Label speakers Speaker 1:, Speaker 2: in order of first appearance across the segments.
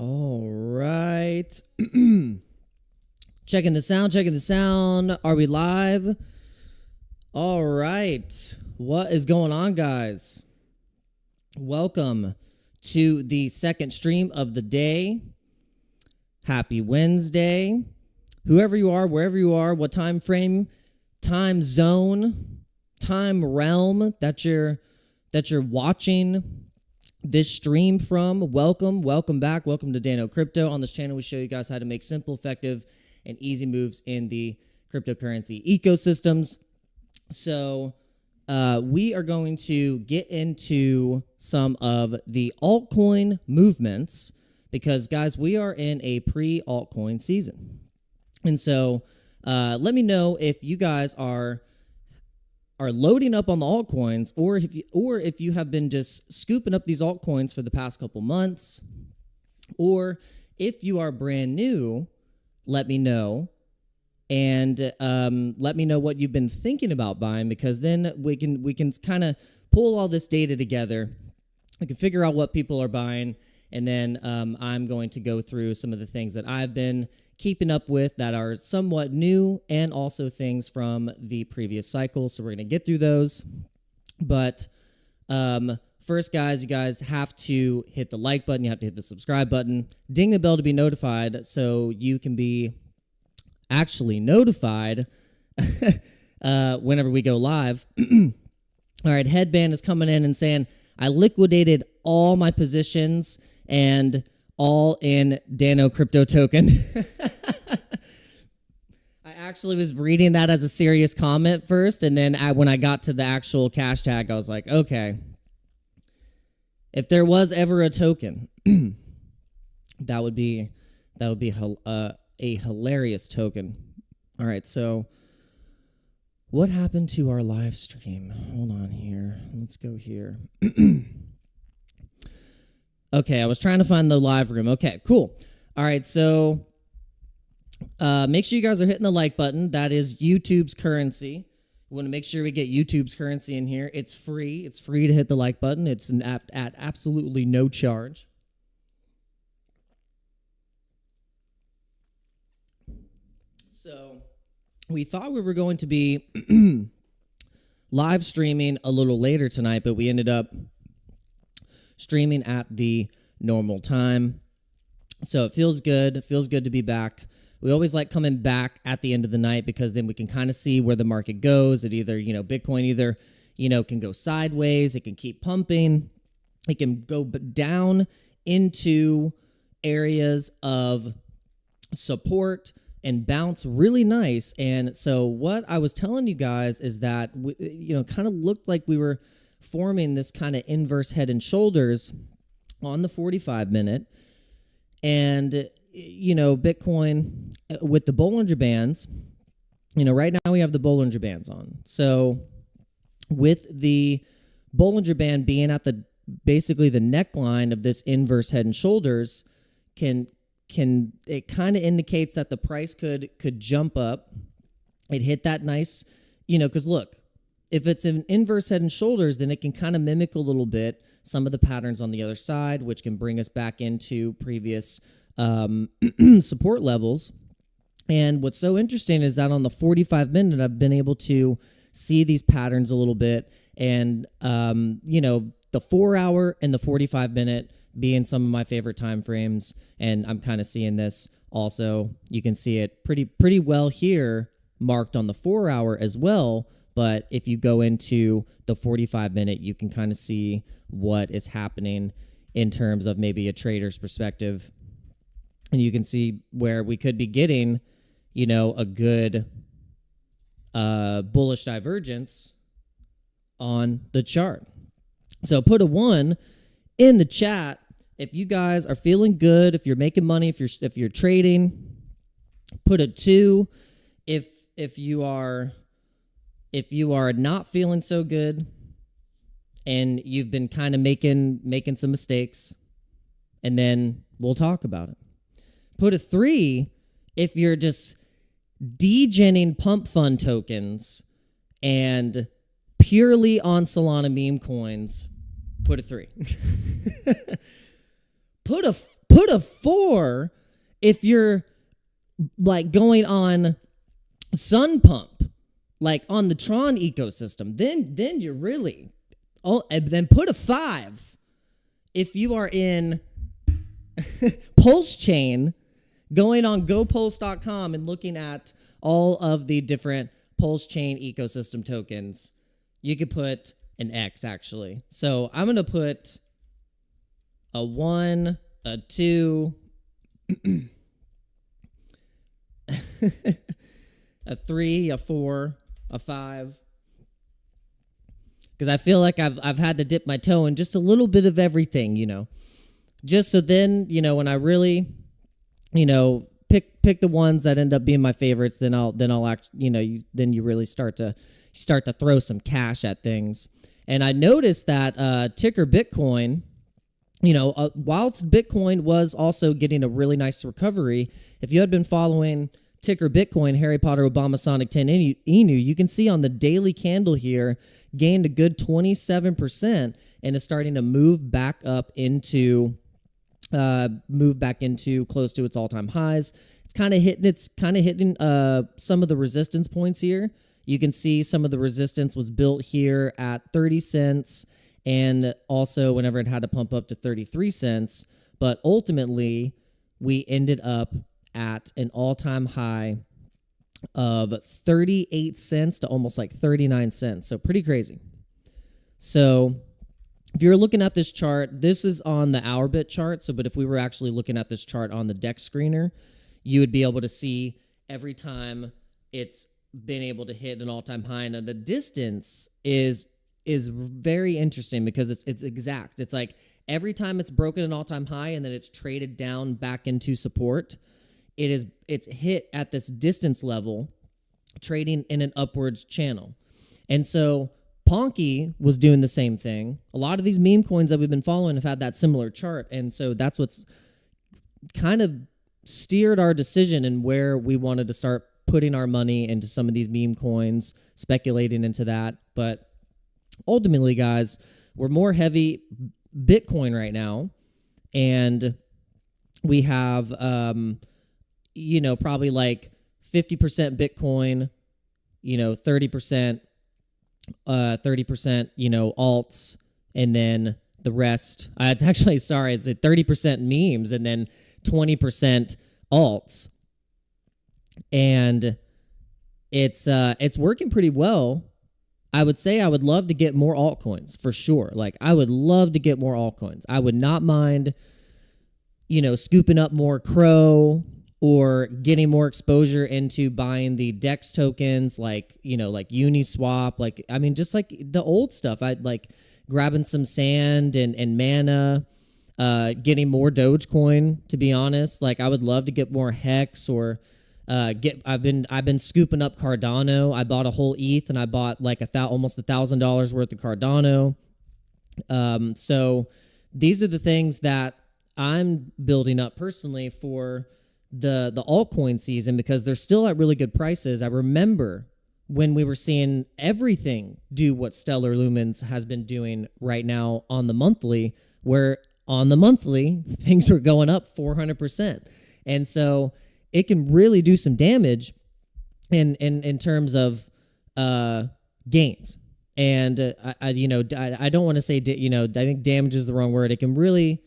Speaker 1: All right. Checking the sound. Are we live? All right. What is going on, guys? Welcome to the second stream of the day. Happy Wednesday. Whoever you are, wherever you are, what time frame, time zone, time realm that you're watching this stream from, welcome back. Welcome to Dano Crypto. On this channel, we show you guys how to make simple, effective, and easy moves in the cryptocurrency ecosystems. So we are going to get into some of the altcoin movements because, guys, we are in a pre-altcoin season. And so let me know if you guys are loading up on the altcoins, or if you have been just scooping up these altcoins for the past couple months, or if you are brand new, let me know, and let me know what you've been thinking about buying, because then we can kind of pull all this data together. We can figure out what people are buying, and then I'm going to go through some of the things that I've been keeping up with that are somewhat new, and also things from the previous cycle. So we're going to get through those. But first, guys, you guys have to hit the like button. You have to hit the subscribe button. Ding the bell to be notified so you can be actually notified whenever we go live. All right, Headband is coming in and saying, I liquidated all my positions and all in Dano crypto token. I actually was reading that as a serious comment first, and then when I got to the actual cash tag, I was like, okay, if there was ever a token, that would be a hilarious token. All right, so what happened to our live stream? Hold on here. Let's go here. Okay, I was trying to find the live room. Okay, cool. All right, so make sure you guys are hitting the like button. That is YouTube's currency. We want to make sure we get YouTube's currency in here. It's free. It's free to hit the like button. It's at absolutely no charge. So we thought we were going to be live streaming a little later tonight, but we ended up streaming at the normal time. So it feels good. It feels good to be back. We always like coming back at the end of the night because then we can kind of see where the market goes. It either, Bitcoin either, can go sideways. It can keep pumping. It can go down into areas of support and bounce really nice. And so what I was telling you guys is that, kind of looked like we were forming this kind of inverse head and shoulders on the 45-minute. And, Bitcoin with the Bollinger Bands, right now we have the Bollinger Bands on. So with the Bollinger Band being at basically the neckline of this inverse head and shoulders, it kind of indicates that the price could jump up. It hit that nice, because look, if it's an inverse head and shoulders, then it can kind of mimic a little bit some of the patterns on the other side, which can bring us back into previous support levels. And what's so interesting is that on the 45-minute, I've been able to see these patterns a little bit. And, the 4-hour and the 45-minute being some of my favorite time frames. And I'm kind of seeing this also. You can see it pretty well here, marked on the 4-hour as well. But if you go into the 45-minute, you can kind of see what is happening in terms of maybe a trader's perspective. And you can see where we could be getting, a good bullish divergence on the chart. So put a 1 in the chat if you guys are feeling good, if you're making money, if you're trading. Put a 2 if you are not feeling so good and you've been kind of making some mistakes, and then we'll talk about it. Put a 3 if you're just degenning pump fund tokens and purely on Solana meme coins. Put a 3. put a 4 if you're like going on Sun Pump, like on the Tron ecosystem. Then you're really, and then put a 5 if you are in Pulse Chain, going on gopulse.com and looking at all of the different Pulse Chain ecosystem tokens. You could put an X, actually. So I'm going to put a 1, a 2, a 3, a 4, a 5. Because I feel like I've had to dip my toe in just a little bit of everything, you know. Just so then, you know, when I really, you know, pick the ones that end up being my favorites, then I'll actually, you know, then you really start to throw some cash at things. And I noticed that ticker Bitcoin, you know, whilst Bitcoin was also getting a really nice recovery, if you had been following ticker Bitcoin, Harry Potter, Obama, Sonic 10, Inu, you can see on the daily candle here, gained a good 27% and is starting to move back into close to its all-time highs. It's kind of hitting some of the resistance points here. You can see some of the resistance was built here at 30 cents and also whenever it had to pump up to 33 cents. But ultimately, we ended up at an all-time high of 38 cents to almost like 39 cents. So pretty crazy. So if you're looking at this chart, this is on the OURBIT chart. So, but if we were actually looking at this chart on the DEX screener, you would be able to see every time it's been able to hit an all-time high. And the distance is very interesting because it's exact. It's like every time it's broken an all-time high and then it's traded down back into support, it's hit at this distance level, trading in an upwards channel. And so Ponky was doing the same thing. A lot of these meme coins that we've been following have had that similar chart. And so that's what's kind of steered our decision in where we wanted to start putting our money into some of these meme coins, speculating into that. But ultimately, guys, we're more heavy Bitcoin right now. And we have, you know, probably like 50% Bitcoin, you know, 30%, you know, alts, and then the rest. It's actually, sorry, it's 30% memes and then 20% alts. And it's working pretty well. I would say I would love to get more altcoins for sure. Like I would love to get more altcoins. I would not mind, you know, scooping up more Crow or getting more exposure into buying the DEX tokens, like, you know, like Uniswap, like, I mean, just like the old stuff. I'd like grabbing some Sand and Mana, getting more Dogecoin, to be honest. Like I would love to get more Hex or I've been scooping up Cardano. I bought a whole ETH and I bought like almost $1,000 worth of Cardano. So these are the things that I'm building up personally for the altcoin season because they're still at really good prices. I remember when we were seeing everything do what Stellar Lumens has been doing right now on the monthly, where on the monthly things were going up 400%. And so it can really do some damage in terms of gains. And I don't want to say, I think damage is the wrong word. It can really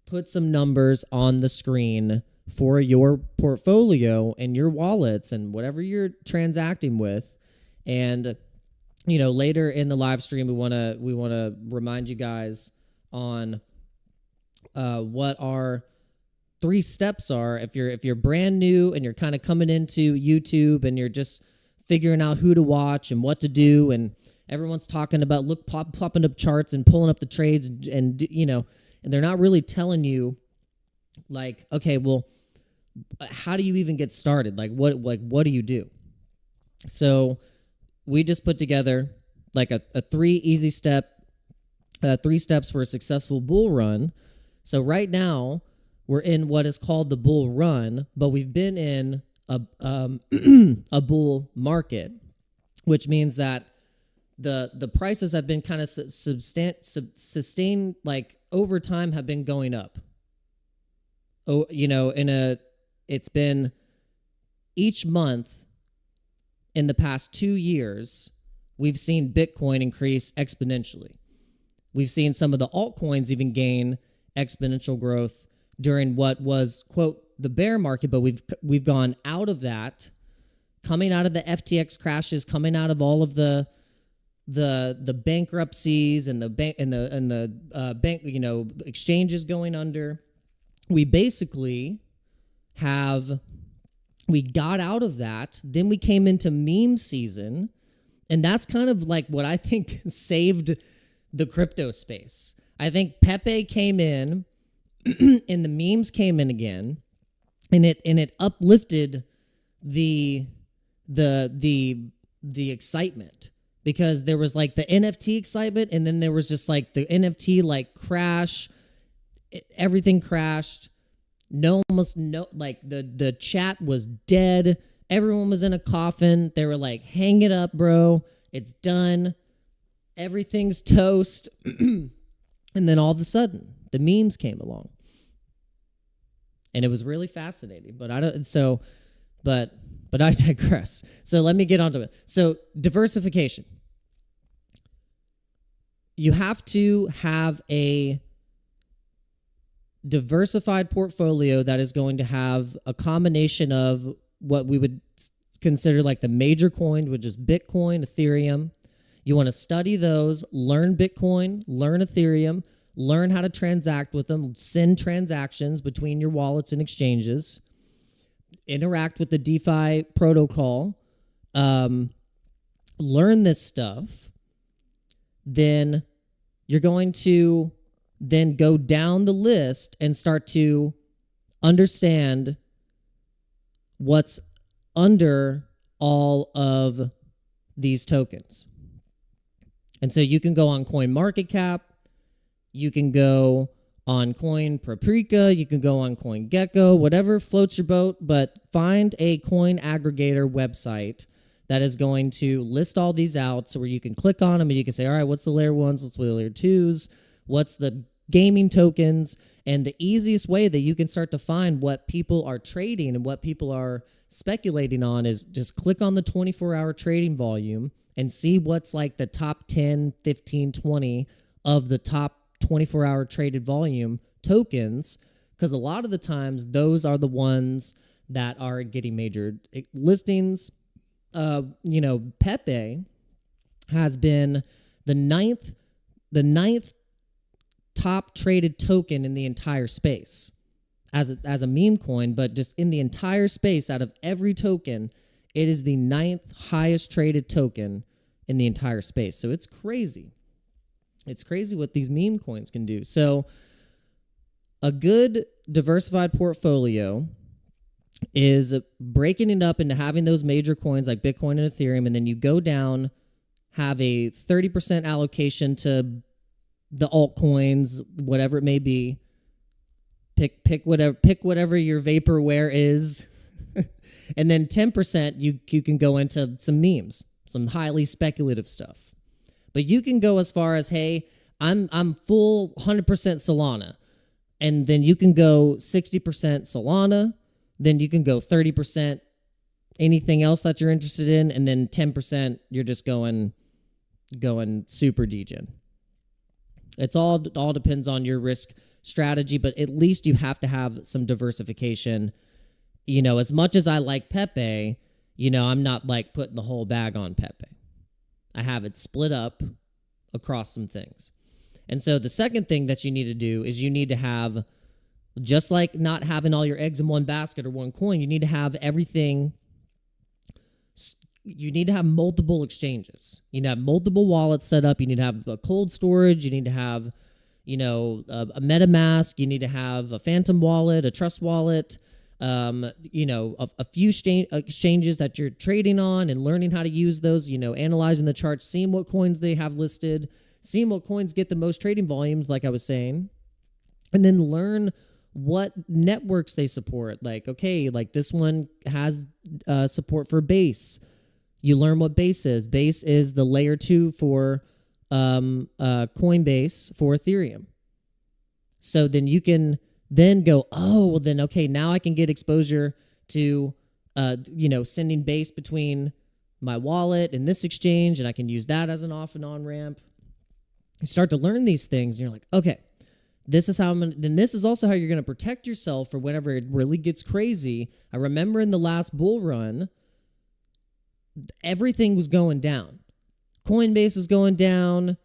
Speaker 1: put some numbers on the screen for your portfolio and your wallets and whatever you're transacting with. And, you know, later in the live stream, we want to remind you guys on what our 3 steps are. If you're brand new and you're kind of coming into YouTube and you're just figuring out who to watch and what to do, and everyone's talking about popping up charts and pulling up the trades and they're not really telling you, like, okay, well, how do you even get started? Like, what do you do? So we just put together like a 3 steps for a successful bull run. So right now we're in what is called the bull run, but we've been in a bull market, which means that the prices have been kind of sustained, like over time, have been going up. it's been each month in the past 2 years, we've seen Bitcoin increase exponentially. We've seen some of the altcoins even gain exponential growth during what was, quote, the bear market, but we've gone out of that, coming out of the FTX crashes, coming out of all of the bankruptcies and the bank exchanges going under. We basically we got out of that. Then we came into meme season, and that's kind of like what I think saved the crypto space. I think Pepe came in and the memes came in again, and it uplifted the excitement, because there was like the NFT excitement, and then there was just like the NFT like crash. Everything crashed. The chat was dead. Everyone was in a coffin. They were like, hang it up, bro. It's done. Everything's toast. And then all of a sudden, the memes came along. And it was really fascinating. But I digress. So let me get onto it. So diversification. You have to have a diversified portfolio that is going to have a combination of what we would consider like the major coin, which is Bitcoin, Ethereum. You want to study those, learn Bitcoin, learn Ethereum, learn how to transact with them, send transactions between your wallets and exchanges, interact with the DeFi protocol, learn this stuff. Then you're going to then go down the list and start to understand what's under all of these tokens. And so you can go on CoinMarketCap, you can go on Coin Paprika, you can go on CoinGecko, whatever floats your boat, but find a coin aggregator website that is going to list all these out, so where you can click on them and you can say, all right, what's the layer 1s, what's the layer 2s, what's the gaming tokens. And the easiest way that you can start to find what people are trading and what people are speculating on is just click on the 24-hour trading volume and see what's like the top 10, 15, 20 of the top 24-hour traded volume tokens, because a lot of the times those are the ones that are getting major listings. Pepe has been the ninth top traded token in the entire space as a meme coin, but just in the entire space, out of every token, it is the 9th highest traded token in the entire space. So it's crazy. It's crazy what these meme coins can do. So a good diversified portfolio is breaking it up into having those major coins like Bitcoin and Ethereum, and then you go down, have a 30% allocation to the altcoins, whatever it may be. Pick whatever your vaporware is, and then 10% you can go into some memes, some highly speculative stuff. But you can go as far as, hey, I'm full 100% Solana, and then you can go 60% Solana. Then you can go 30% anything else that you're interested in, and then 10% you're just going super degen. It's all depends on your risk strategy, but at least you have to have some diversification. As much as I like Pepe, I'm not like putting the whole bag on Pepe. I have it split up across some things. And so the second thing that you need to do is you need to have, just like not having all your eggs in one basket or one coin, you need to have everything. You need to have multiple exchanges. You need to have multiple wallets set up. You need to have a cold storage. You need to have, a MetaMask. You need to have a Phantom wallet, a Trust wallet, a few exchanges that you're trading on and learning how to use those, analyzing the charts, seeing what coins they have listed, seeing what coins get the most trading volumes, like I was saying, and then learn what networks they support. Like, okay, like this one has support for Base. You learn what Base is. Base is the layer 2 for Coinbase for Ethereum. So then you can then go, oh, well then, okay, now I can get exposure to, sending base between my wallet and this exchange, and I can use that as an off and on ramp. You start to learn these things, and you're like, okay, this is how I'm gonna, then this is also how you're going to protect yourself for whenever it really gets crazy. I remember in the last bull run, everything was going down. Coinbase was going down.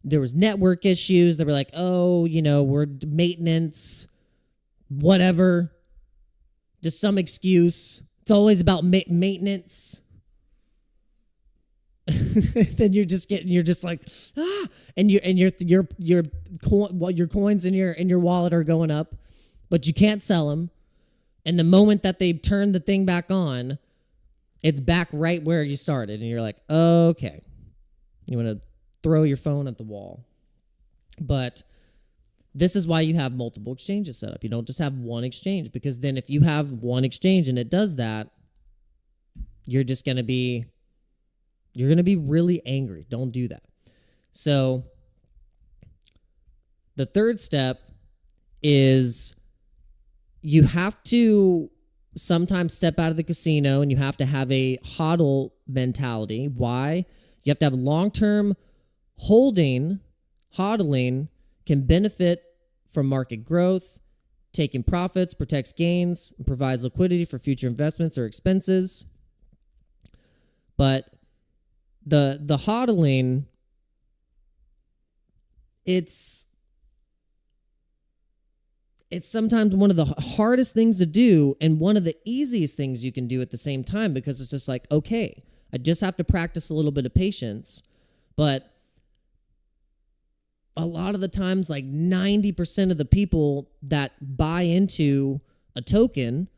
Speaker 1: There was network issues. They were like, oh, we're maintenance, whatever. Just some excuse. It's always about maintenance. Then you're just like, and your coins in your wallet are going up, but you can't sell them. And the moment that they turn the thing back on, it's back right where you started, and you're like, okay, you want to throw your phone at the wall. But this is why you have multiple exchanges set up. You don't just have one exchange, because then if you have one exchange and it does that, you're going to be really angry. Don't do that. So the third step is you have to sometimes step out of the casino, and you have to have a hodl mentality. Why? You have to have long-term holding. Hodling can benefit from market growth, taking profits, protects gains, and provides liquidity for future investments or expenses. But the hodling, it's sometimes one of the hardest things to do, and one of the easiest things you can do at the same time, because it's just like, okay, I just have to practice a little bit of patience. But a lot of the times, like 90% of the people that buy into a token,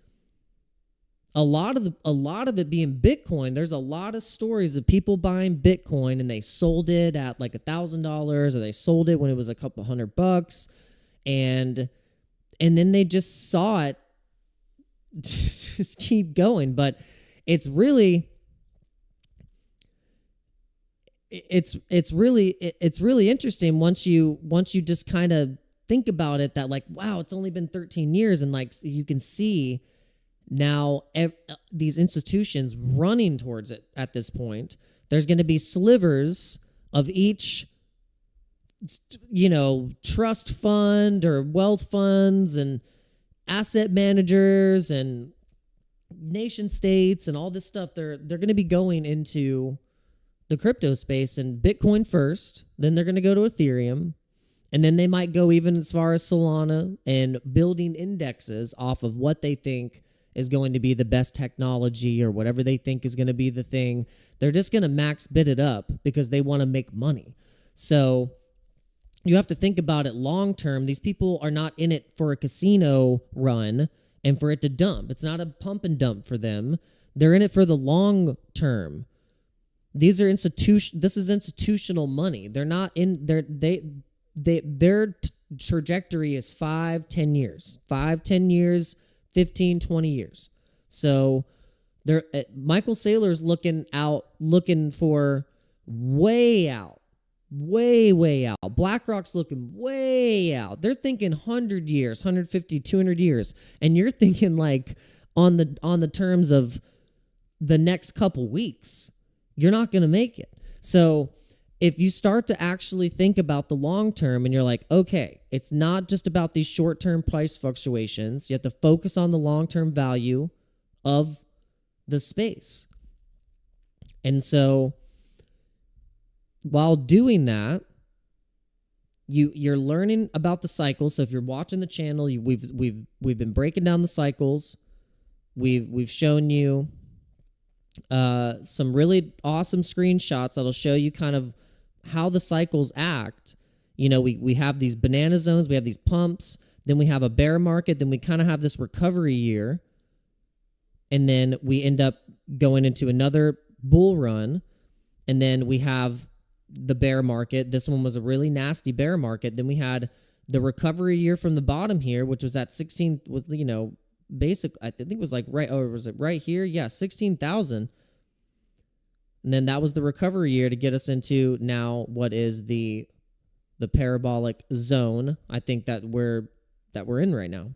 Speaker 1: a lot of it being Bitcoin, there's a lot of stories of people buying Bitcoin and they sold it at like $1,000, or they sold it when it was a couple $100, and then they just saw it just keep going. But it's really interesting once you just kind of think about it, that like, wow, it's only been 13 years, and like you can see now these institutions running towards it. At this point, there's going to be slivers of each trust fund or wealth funds and asset managers and nation states and all this stuff. They're going to be going into the crypto space, and Bitcoin first, then they're going to go to Ethereum, and then they might go even as far as Solana, and building indexes off of what they think is going to be the best technology, or whatever they think is going to be the thing. They're just going to max bid it up because they want to make money. So you have to think about it long term. These people are not in it for a casino run and for it to dump. It's not a pump and dump for them. They're in it for the long term. These are this is institutional money. They're not in their trajectory is 5-10 years. 5-10 years, 15-20 years. So Michael Saylor's looking for way out. Way out. BlackRock's looking way out. They're thinking 100 years, 150, 200 years. And you're thinking like on the terms of the next couple weeks. You're not going to make it. So if you start to actually think about the long term, and you're like, okay, it's not just about these short-term price fluctuations. You have to focus on the long-term value of the space. And so while doing that, you're learning about the cycle. So if you're watching the channel, we've been breaking down the cycles. We've shown you some really awesome screenshots that'll show you kind of how the cycles act. We have these banana zones, we have these pumps, then we have a bear market, then we kind of have this recovery year, and then we end up going into another bull run, and then we have the bear market. This one was a really nasty bear market. Then we had the recovery year from the bottom here, which was at 16 with basic, I think it was like right, or was it right here? Yeah, 16,000. And then that was the recovery year to get us into now what is the parabolic zone. I think that we're we're in right now.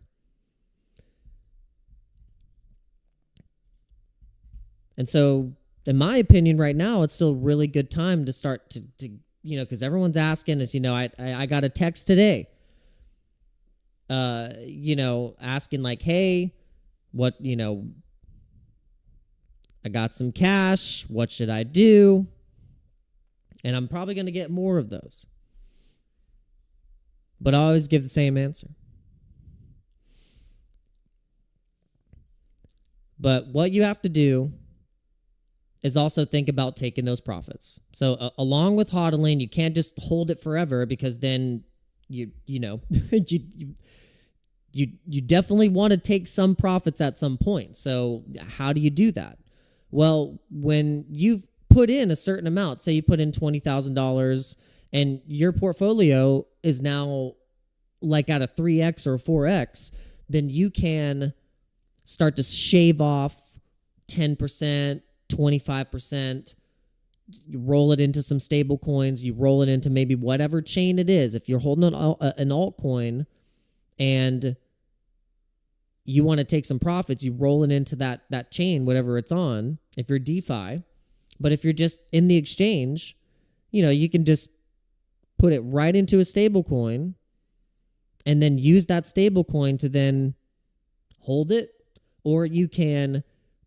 Speaker 1: And so, in my opinion, right now, it's still a really good time to start to because everyone's asking us, I got a text today, asking like, hey, what, I got some cash. What should I do? And I'm probably going to get more of those. But I always give the same answer. But what you have to do is also think about taking those profits. So along with hodling, you can't just hold it forever, because then you definitely want to take some profits at some point. So how do you do that? Well, when you've put in a certain amount, say you put in $20,000 and your portfolio is now like at a 3x or 4x, then you can start to shave off 10%, 25%. You roll it into some stable coins. You roll it into maybe whatever chain it is. If you're holding an altcoin and you want to take some profits, you roll it into that chain, whatever it's on, if you're DeFi. But if you're just in the exchange, you can just put it right into a stable coin and then use that stable coin to then hold it. Or you can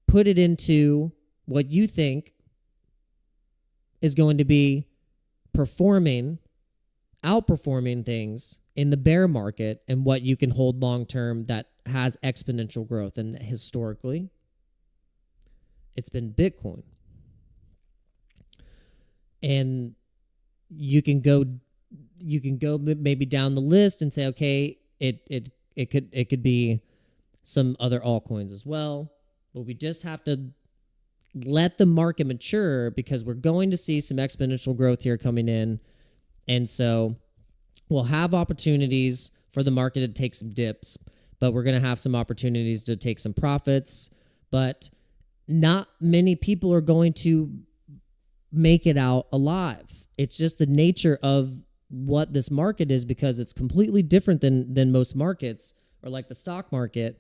Speaker 1: put it into what you think is going to be outperforming things in the bear market, and what you can hold long term that has exponential growth. And historically, it's been Bitcoin. And you can go maybe down the list and say, okay, it could be some other altcoins as well. But we just have to let the market mature, because we're going to see some exponential growth here coming in. And so we'll have opportunities for the market to take some dips, but we're going to have some opportunities to take some profits. But not many people are going to make it out alive. It's just the nature of what this market is, because it's completely different than most markets, or like the stock market.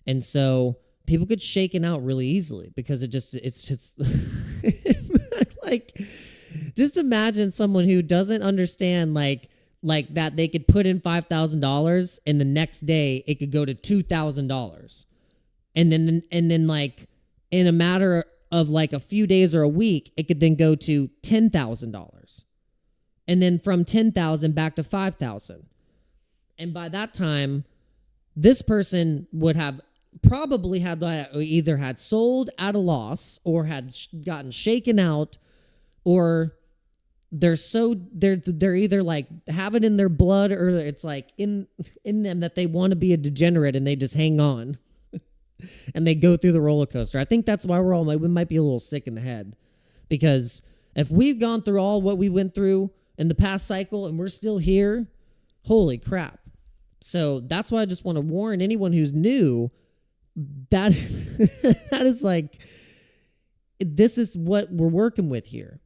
Speaker 1: And so people get shaken out really easily, because it's just like, just imagine someone who doesn't understand like that they could put in $5,000 and the next day it could go to $2,000. And then like in a matter of like a few days or a week, it could then go to $10,000. And then from 10,000 back to 5,000. And by that time, this person would have probably either had sold at a loss, or had gotten shaken out, or they're either like have it in their blood, or it's like in them that they want to be a degenerate and they just hang on and they go through the roller coaster. I think that's why we might be a little sick in the head, because if we've gone through all what we went through in the past cycle and we're still here, holy crap. So that's why I just want to warn anyone who's new that that is like, this is what we're working with here.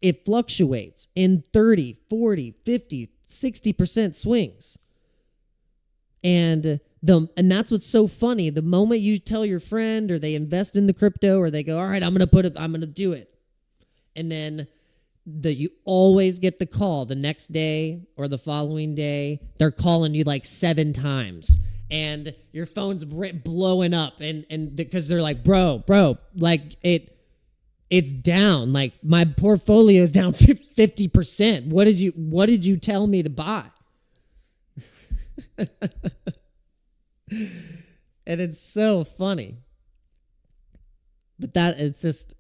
Speaker 1: It fluctuates in 30, 40, 50, 60% swings. And that's what's so funny. The moment you tell your friend, or they invest in the crypto, or they go, all right, I'm going to do it. And then you always get the call the next day or the following day. They're calling you like 7 times. And your phone's blowing up, and because they're like, bro, like it's down. Like my portfolio is down 50%. What did you tell me to buy? And it's so funny. But it's just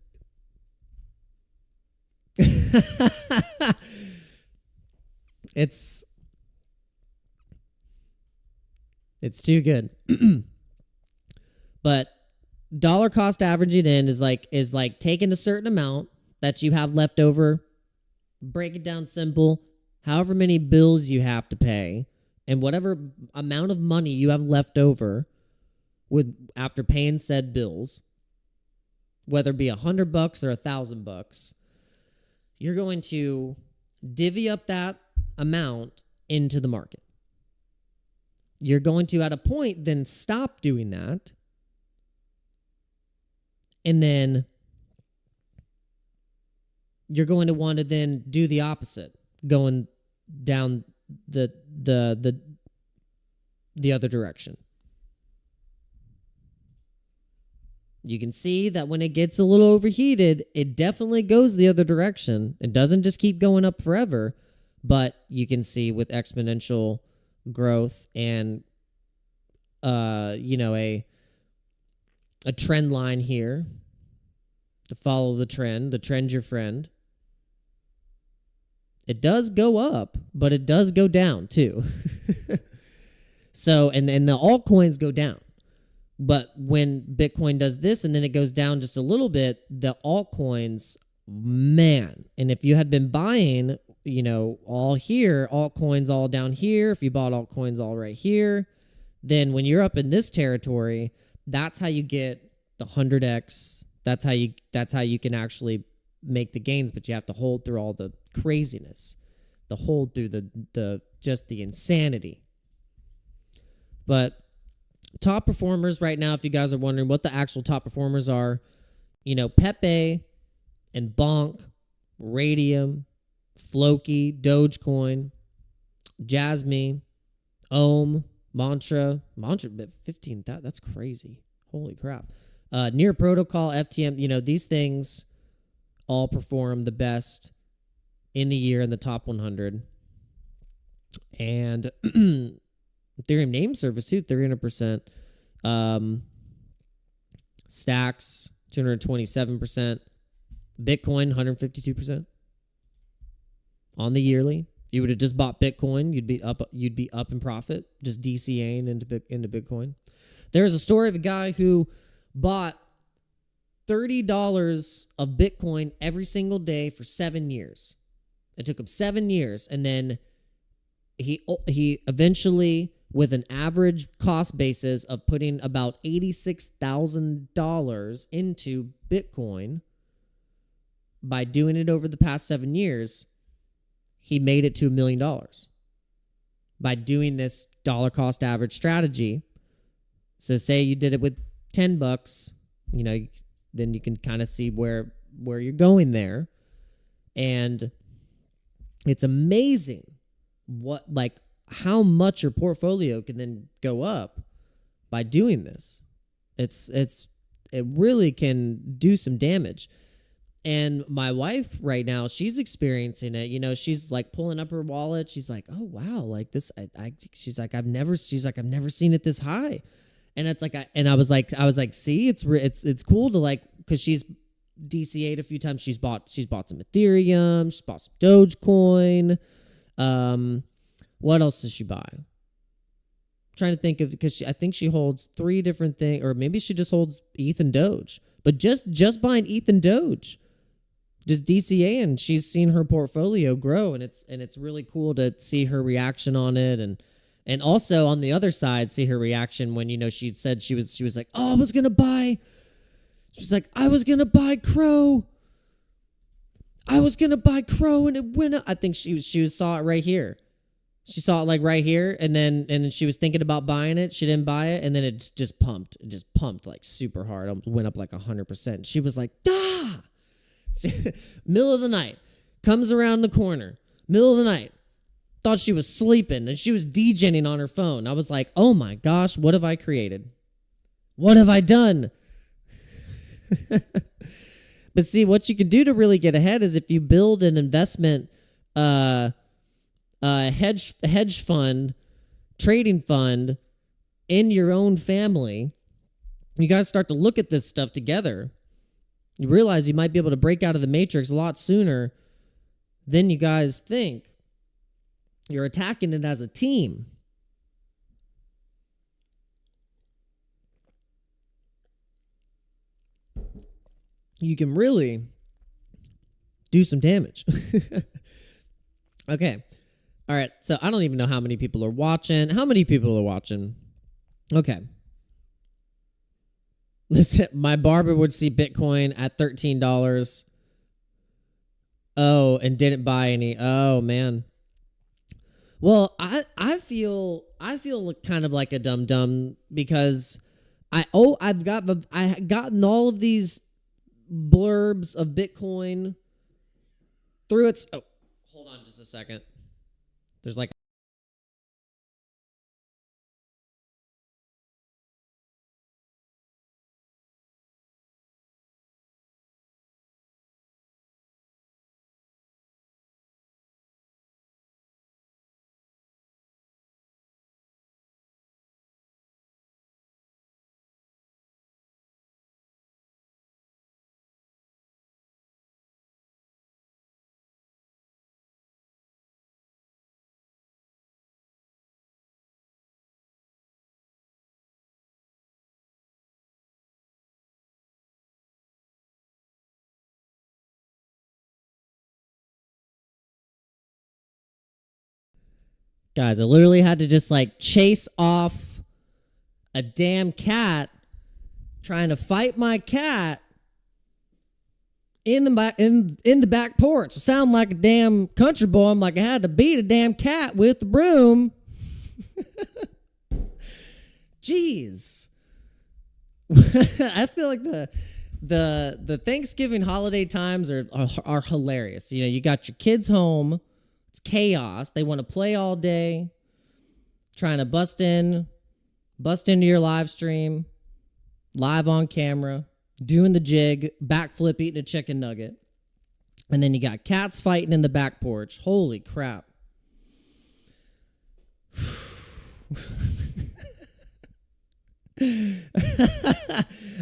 Speaker 1: it's too good. But dollar cost averaging in is like taking a certain amount that you have left over, break it down simple, however many bills you have to pay, and whatever amount of money you have left over after paying said bills, whether it be $100 or $1,000, you're going to divvy up that amount into the market. you're going to, at a point, then stop doing that. And then you're going to want to then do the opposite, going down the other direction. You can see that when it gets a little overheated, it definitely goes the other direction. It doesn't just keep going up forever, but you can see with exponential growth and a trend line here to follow the trend. The trend's your friend. It does go up, but it does go down too. So, and the altcoins go down. But when Bitcoin does this and then it goes down just a little bit, the altcoins, man. And if you had been buying, all here, altcoins all down here, if you bought altcoins all right here, then when you're up in this territory, that's how you get the 100x. That's how you can actually make the gains, but you have to hold through all the craziness, the hold through the just the insanity. But top performers right now, if you guys are wondering what the actual top performers are, Pepe and Bonk, Radium, Floki, Dogecoin, Jasmine, Mantra 15, that's crazy. Holy crap. Near Protocol, FTM, these things all perform the best in the year in the top 100. And Ethereum name service too, 300%. Stacks, 227%. Bitcoin, 152%. On the yearly. If you would have just bought Bitcoin, you'd be up in profit, just DCAing into Bitcoin. There's a story of a guy who bought $30 of Bitcoin every single day for 7 years. It took him 7 years, and then he eventually, with an average cost basis of putting about $86,000 into Bitcoin, by doing it over the past 7 years, he made it to $1 million. By doing this dollar cost average strategy. So say you did it with $10, then you can kind of see where you're going there. And it's amazing how much your portfolio can then go up by doing this. It really can do some damage. And my wife right now, she's experiencing it. She's like pulling up her wallet. She's like, oh wow, like this. She's like, I've never seen it this high. And it's like, I was like, see, it's cool to because she's DCA'd a few times. She's bought some Ethereum. She's bought some Dogecoin. What else does she buy? I'm trying to think of, because I think she holds 3 different things, or maybe she just holds ETH and Doge. But just buying ETH and Doge, just DCA, and she's seen her portfolio grow, and it's really cool to see her reaction on it, and also on the other side, see her reaction when she said she was like, oh, I was gonna buy Crow. I was gonna buy Crow, and it went up. I think she saw it right here. She saw it right here, and then she was thinking about buying it. She didn't buy it, and then it just pumped. It just pumped super hard. It went up 100%. She was like, "Dah!" Middle of the night, comes around the corner. Middle of the night, thought she was sleeping, and she was degenning on her phone. I was like, "Oh my gosh, what have I created? What have I done?" But see, what you can do to really get ahead is if you build an investment hedge fund, trading fund in your own family. You guys start to look at this stuff together. You realize you might be able to break out of the matrix a lot sooner than you guys think. You're attacking it as a team. You can really do some damage. Okay. All right. So I don't even know how many people are watching. How many people are watching? Okay. Listen, my barber would see Bitcoin at $13. Oh, and didn't buy any. Oh, man. Well, I feel kind of like a dum-dum because I've gotten all of these blurbs of Bitcoin through its hold on just a second. There's like guys, I literally had to just like chase off a damn cat trying to fight my cat in the back porch. I sound like a damn country boy. I'm like I had to beat a damn cat with the broom. Jeez. I feel like the Thanksgiving holiday times are hilarious. You know, you got your kids home. It's chaos. They want to play all day, trying to bust into your live stream, live on camera, doing the jig, backflip, eating a chicken nugget. And then you got cats fighting in the back porch. Holy crap.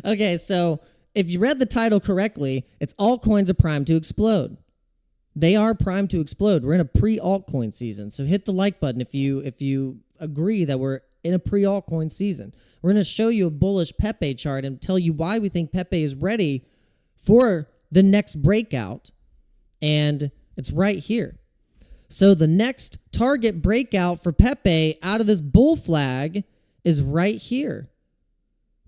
Speaker 1: Okay, so if you read the title correctly, it's altcoins are primed to explode. They are primed to explode. We're in a pre-altcoin season. So hit the like button if you agree that we're in a pre-altcoin season. We're going to show you a bullish Pepe chart and tell you why we think Pepe is ready for the next breakout. And it's right here. So the next target breakout for Pepe out of this bull flag is right here.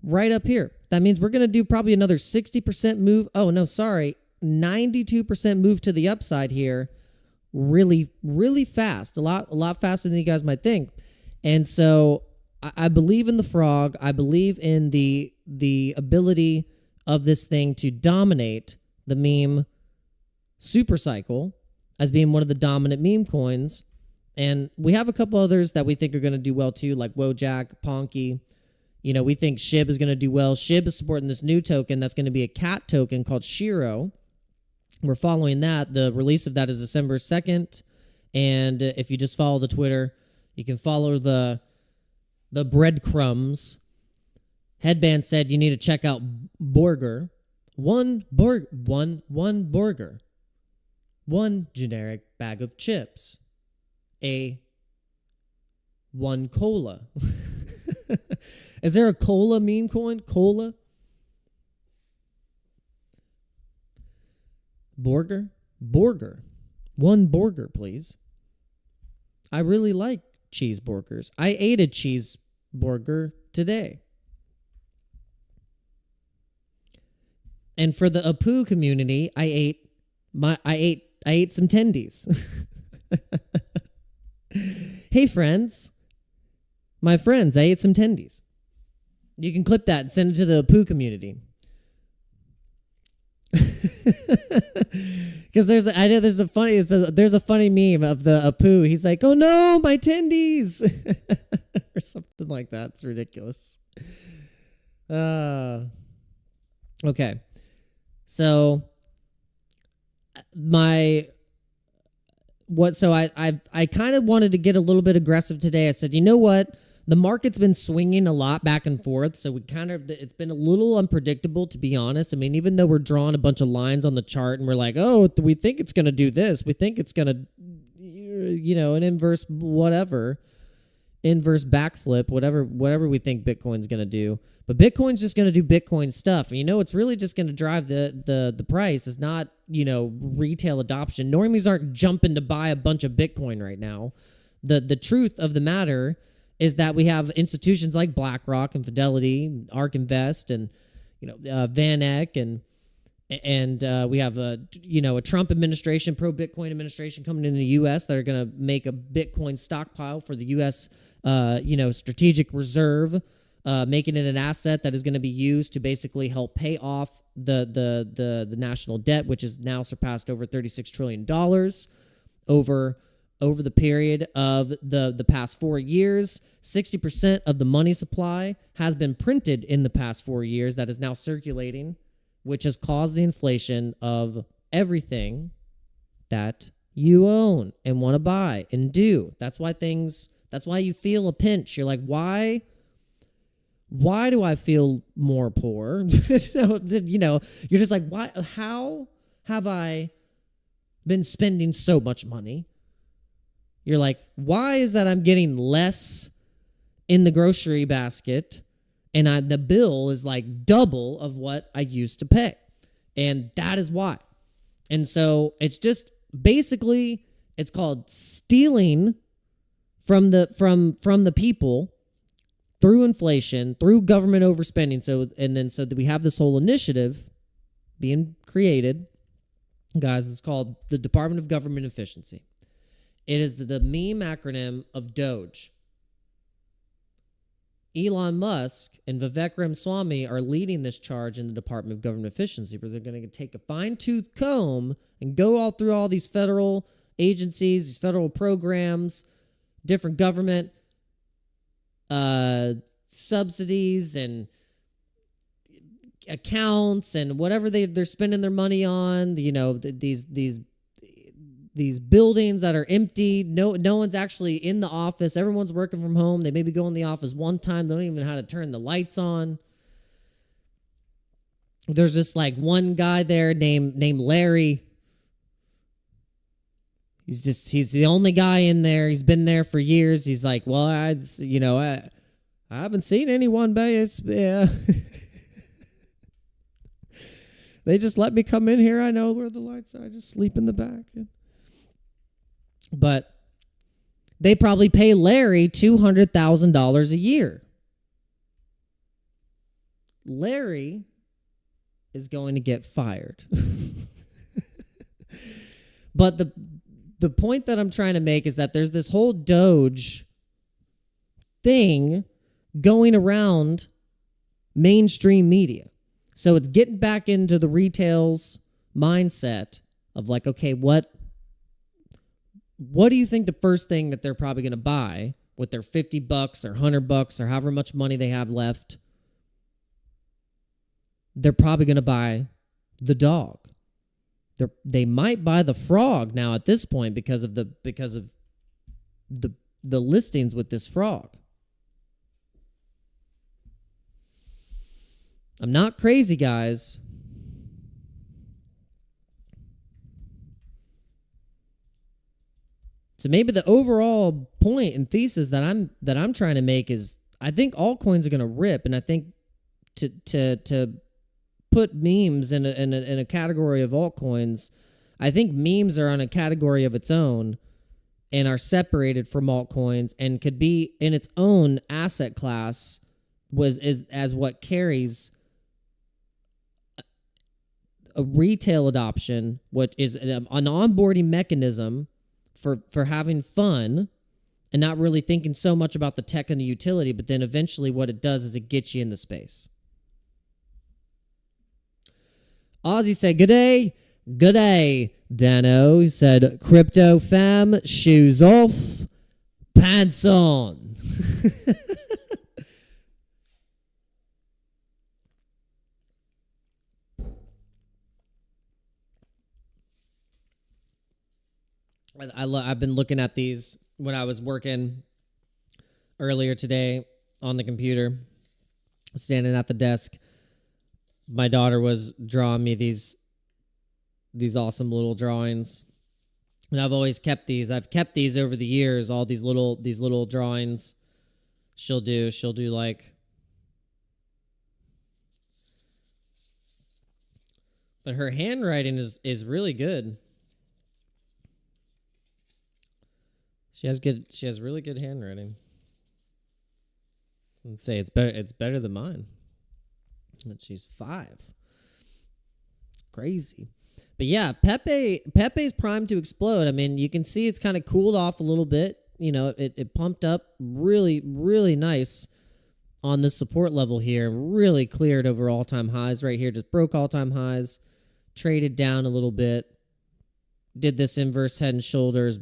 Speaker 1: Right up here. That means we're going to do probably another 60% move. Oh, no, sorry. 92% move to the upside here. Really, really fast. A lot faster than you guys might think. And so I believe in the frog. I believe in the ability of this thing to dominate the meme super cycle as being one of the dominant meme coins. And we have a couple others that we think are going to do well too, like Wojak, Ponky. You know, we think SHIB is going to do well. SHIB is supporting this new token that's going to be a cat token called Shiro. We're following that. The release of that is December 2nd. And if you just follow the Twitter, you can follow the breadcrumbs. Headband said you need to check out Burger. One burger. One generic bag of chips. One cola. Is there a cola meme coin? Cola? Burger? One burger, please. I really like cheeseburgers. I ate a cheeseburger today. And for the Apu community, I ate some tendies. Hey friends. My friends, I ate some tendies. You can clip that and send it to the Apu community. Because there's a funny meme of the Apu. He's like, "Oh no, my tendies," or something like that. It's ridiculous. Okay, so I kind of wanted to get a little bit aggressive today. I said, you know what? The market's been swinging a lot back and forth, so it's been a little unpredictable, to be honest. I mean, even though we're drawing a bunch of lines on the chart and we're like, oh, we think it's going to do this. We think it's going to, an inverse backflip, whatever we think Bitcoin's going to do. But Bitcoin's just going to do Bitcoin stuff. And it's really just going to drive the price. It's not, retail adoption. Normies aren't jumping to buy a bunch of Bitcoin right now. The truth of the matter is that we have institutions like BlackRock and Fidelity, ARK Invest, and VanEck And we have a Trump administration, pro Bitcoin administration coming in the U.S. that are going to make a Bitcoin stockpile for the U.S. Strategic reserve, making it an asset that is going to be used to basically help pay off the national debt, which has now surpassed over $36 trillion over the period of the past 4 years. 60% of the money supply has been printed in the past 4 years that is now circulating, which has caused the inflation of everything that you own and want to buy and do. That's why you feel a pinch. You're like, why do I feel more poor? You're just like, why? How have I been spending so much money? You're like, why is that I'm getting less in the grocery basket and the bill is like double of what I used to pay? And that is why. And so it's just basically, it's called stealing from the people through inflation, through government overspending. So that we have this whole initiative being created, guys. It's called the Department of Government Efficiency. It is the meme acronym of Doge. Elon Musk and Vivek Ramaswamy are leading this charge in the Department of Government Efficiency, where they're going to take a fine-tooth comb and go all through all these federal agencies, these federal programs, different government subsidies and accounts and whatever they're spending their money on. These buildings that are empty. No one's actually in the office. Everyone's working from home. They maybe go in the office one time. They don't even know how to turn the lights on. There's just like one guy there named Larry. He's the only guy in there. He's been there for years. He's like, well, I haven't seen anyone, but yeah. They just let me come in here. I know where the lights are. I just sleep in the back. But they probably pay Larry $200,000 a year. Larry is going to get fired. But the point that I'm trying to make is that there's this whole Doge thing going around mainstream media. So it's getting back into the retail's mindset of like, okay, what do you think the first thing that they're probably going to buy with their $50 or $100 or however much money they have left? They're probably going to buy the dog. They might buy the frog now at this point because of the listings with this frog. I'm not crazy, guys. So maybe the overall point and thesis that I'm trying to make is I think altcoins are going to rip, and I think to put memes in a category of altcoins, I think memes are on a category of its own and are separated from altcoins and could be in its own asset class as what carries a retail adoption, what is an onboarding mechanism for having fun and not really thinking so much about the tech and the utility, but then eventually what it does is it gets you in the space. Ozzy said, good day, Dano. He said, crypto fam, shoes off, pants on. I've been looking at these when I was working earlier today on the computer, standing at the desk. My daughter was drawing me these awesome little drawings, and I've always kept these. I've kept these over the years. All these little drawings. She'll do like. But her handwriting is really good. She has really good handwriting. Let's say it's better than mine. And she's 5. crazy. But yeah, Pepe's primed to explode. I mean, you can see it's kind of cooled off a little bit. You know, it pumped up really, really nice on this support level here. Really cleared over all-time highs right here. Just broke all-time highs. Traded down a little bit. Did this inverse head and shoulders.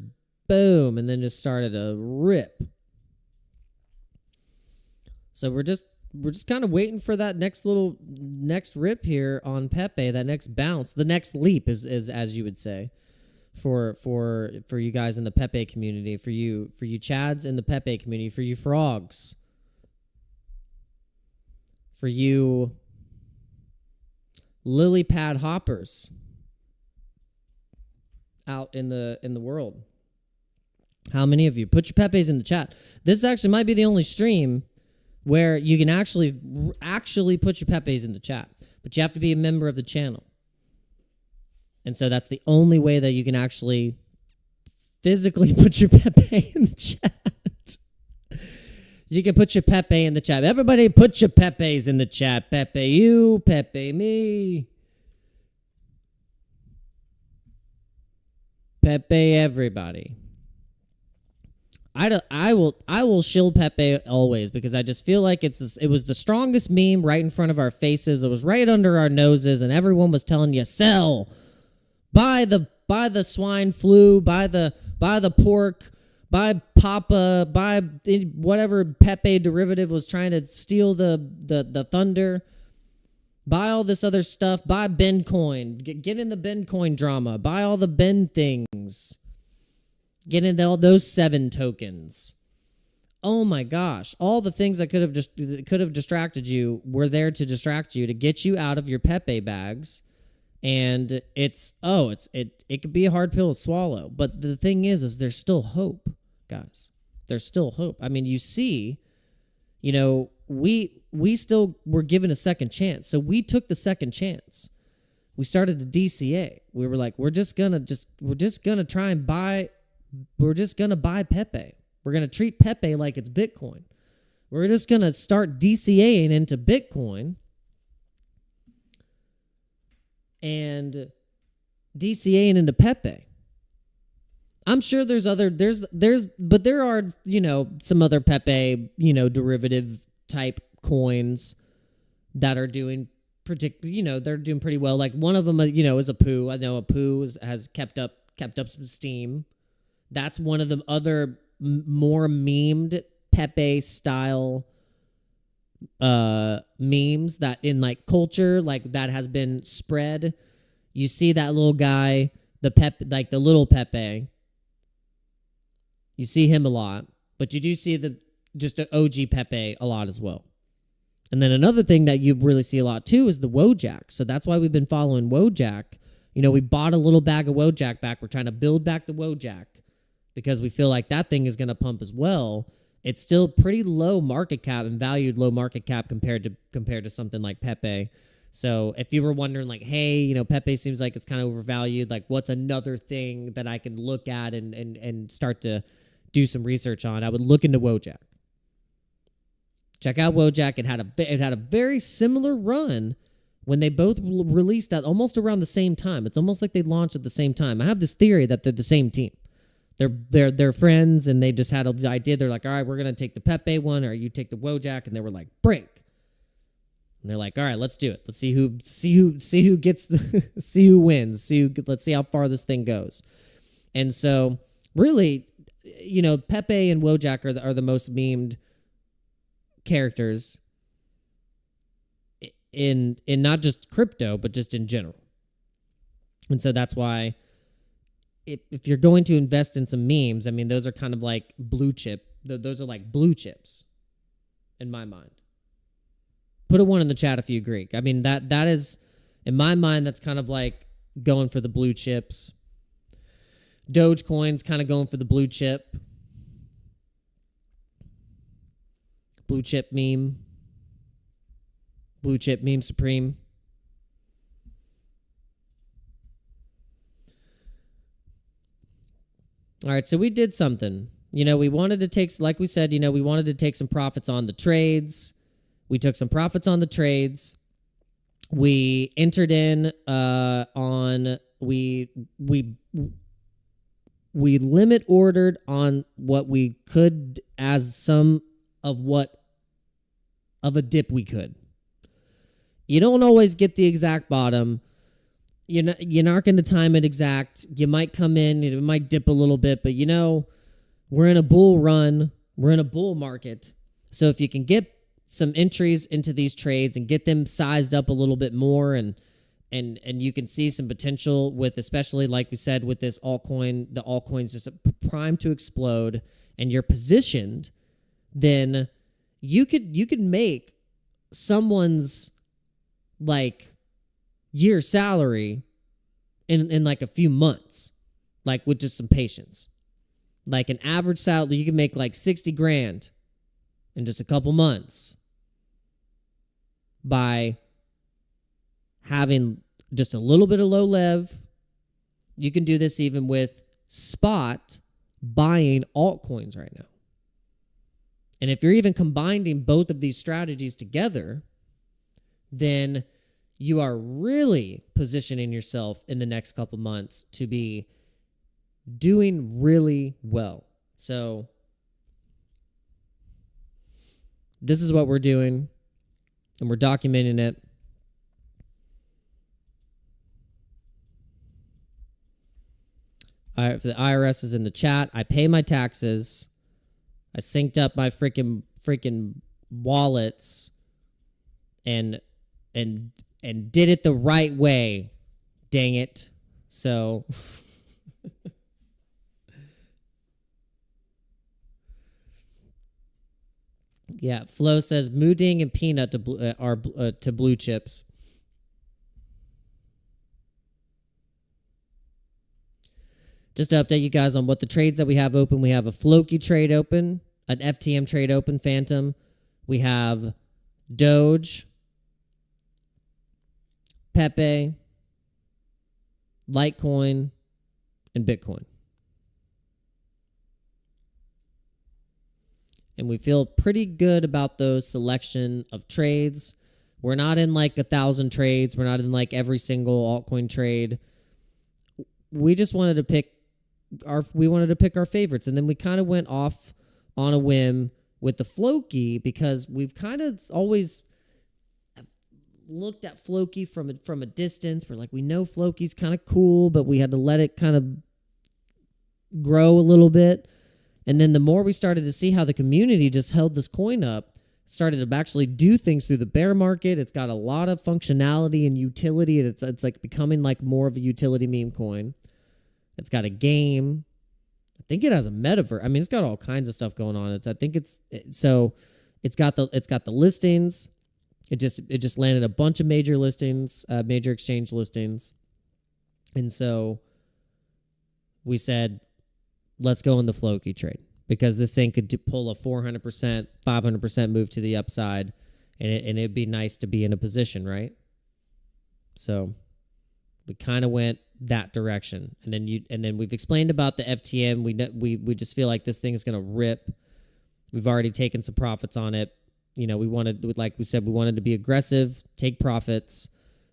Speaker 1: Boom. And then just started a rip. So we're just kind of waiting for that next rip here on Pepe, that next bounce, the next leap is as you would say, for you guys in the Pepe community, for you Chads in the Pepe community, for you frogs, for you lily pad hoppers out in the world. How many of you put your Pepes in the chat? This actually might be the only stream where you can actually put your Pepes in the chat, but you have to be a member of the channel. And so that's the only way that you can actually physically put your Pepe in the chat. You can put your Pepe in the chat. Everybody put your Pepes in the chat. Pepe you, Pepe me. Pepe everybody. I will shill Pepe always because I just feel like it was the strongest meme right in front of our faces. It was right under our noses, and everyone was telling you, sell, buy the swine flu, buy the pork, buy Papa, buy whatever Pepe derivative was trying to steal the thunder. Buy all this other stuff. Buy Bitcoin. Get in the Bitcoin drama. Buy all the Ben things. Get into all those 7 tokens. Oh my gosh. All the things that could have distracted you were there to distract you, to get you out of your Pepe bags. And it could be a hard pill to swallow. But the thing is there's still hope, guys. There's still hope. I mean, you see, you know, we still were given a second chance. So we took the second chance. We started a DCA. We were like, we're just gonna buy Pepe. We're gonna treat Pepe like it's Bitcoin. We're just gonna start DCAing into Bitcoin and DCAing into Pepe. I'm sure there are, you know, some other Pepe, you know, derivative type coins that are doing they're doing pretty well. Like one of them, you know, is a Poo. I know a Poo has kept up some steam. That's one of the other more memed Pepe style memes that in like culture, like that has been spread. You see that little guy, like the little Pepe. You see him a lot, but you do see just an OG Pepe a lot as well. And then another thing that you really see a lot too is the Wojak. So that's why we've been following Wojak. You know, we bought a little bag of Wojak back. We're trying to build back the Wojak because we feel like that thing is going to pump as well. It's still pretty low market cap and valued low market cap compared to something like Pepe. So if you were wondering like, hey, you know, Pepe seems like it's kind of overvalued. Like what's another thing that I can look at and start to do some research on? I would look into Wojak. Check out Wojak. It had a very similar run when they both released at almost around the same time. It's almost like they launched at the same time. I have this theory that they're the same team. They're friends, and they just had the idea. They're like, all right, we're gonna take the Pepe one, or you take the Wojak, and they were like, break. And they're like, all right, let's do it. Let's see who gets see who wins. Let's see how far this thing goes. And so, really, you know, Pepe and Wojak are the most memed characters in not just crypto, but just in general. And so that's why if you're going to invest in some memes, I mean, those are kind of like blue chip. Those are like blue chips in my mind. Put a 1 in the chat if you agree. I mean, that is, in my mind, that's kind of like going for the blue chips. Dogecoin's kind of going for the blue chip. Blue chip meme. Blue chip meme supreme. All right, so we did something. You know, we wanted to take, like we said, you know, we wanted to take some profits on the trades. We took some profits on the trades. We entered in on we limit ordered on what we could as some of a dip we could. You don't always get the exact bottom. You're not going to time it exact. You might come in, it might dip a little bit, but we're in a bull run. We're in a bull market. So if you can get some entries into these trades and get them sized up a little bit more, and you can see some potential with, especially like we said, with this altcoin, the altcoin's just primed to explode, and you're positioned, then you could make someone's like year salary in like a few months, like with just some patience. Like an average salary, you can make like 60 grand in just a couple months by having just a little bit of low lev. You can do this even with spot buying altcoins right now. And if you're even combining both of these strategies together, then you are really positioning yourself in the next couple months to be doing really well. So this is what we're doing, and we're documenting it. The IRS is in the chat. I pay my taxes. I synced up my freaking wallets and did it the right way. Dang it. So yeah, Flo says Mooding and Peanut to blue chips. Just to update you guys on what the trades that we have open. We have a Floki trade open, an FTM trade open, Phantom. We have Doge, Pepe, Litecoin, and Bitcoin. And we feel pretty good about those selection of trades. We're not in like 1,000 trades. We're not in like every single altcoin trade. We just wanted to pick our favorites, and then we kind of went off on a whim with the Floki because we've kind of always looked at Floki from a distance. We're like, we know Floki's kind of cool, but we had to let it kind of grow a little bit. And then the more we started to see how the community just held this coin up, started to actually do things through the bear market. It's got a lot of functionality and utility. It's like becoming like more of a utility meme coin. It's got a game. I think it has a metaverse. I mean, it's got all kinds of stuff going on. It's got the listings. It just landed a bunch of major listings, major exchange listings. And so we said, let's go in the Floki trade because this thing could pull a 400%, 500% move to the upside, and it'd be nice to be in a position, right? So we kind of went that direction, and then we've explained about the FTM. We just feel like this thing is gonna rip. We've already taken some profits on it. We wanted, like we said, we wanted to be aggressive, take profits,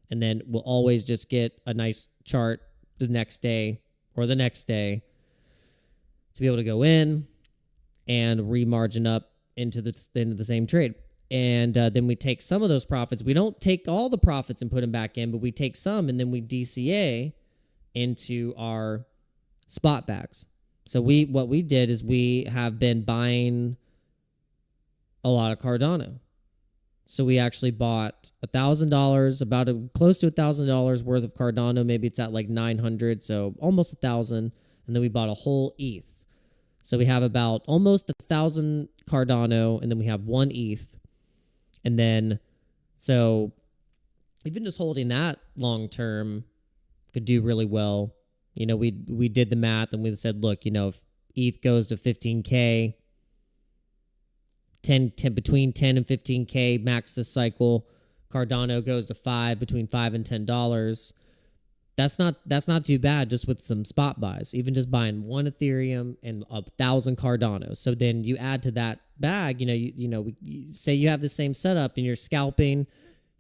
Speaker 1: and then we'll always just get a nice chart the next day or the next day to be able to go in and remargin up into the same trade. And then we take some of those profits. We don't take all the profits and put them back in, but we take some and then we DCA into our spot bags. So what we did is we have been buying a lot of Cardano. So we actually bought $1,000, close to $1,000 worth of Cardano. Maybe it's at like 900, so almost 1,000. And then we bought a whole ETH. So we have about almost 1,000 Cardano, and then we have 1 ETH. And then, so even just holding that long term could do really well. We did the math, and we said, look, if ETH goes to 15K, between 10 and 15K max this cycle, Cardano goes to between $5 and $10. That's not too bad just with some spot buys, even just buying 1 Ethereum and 1,000 Cardano. So then you add to that bag, you say you have the same setup and you're scalping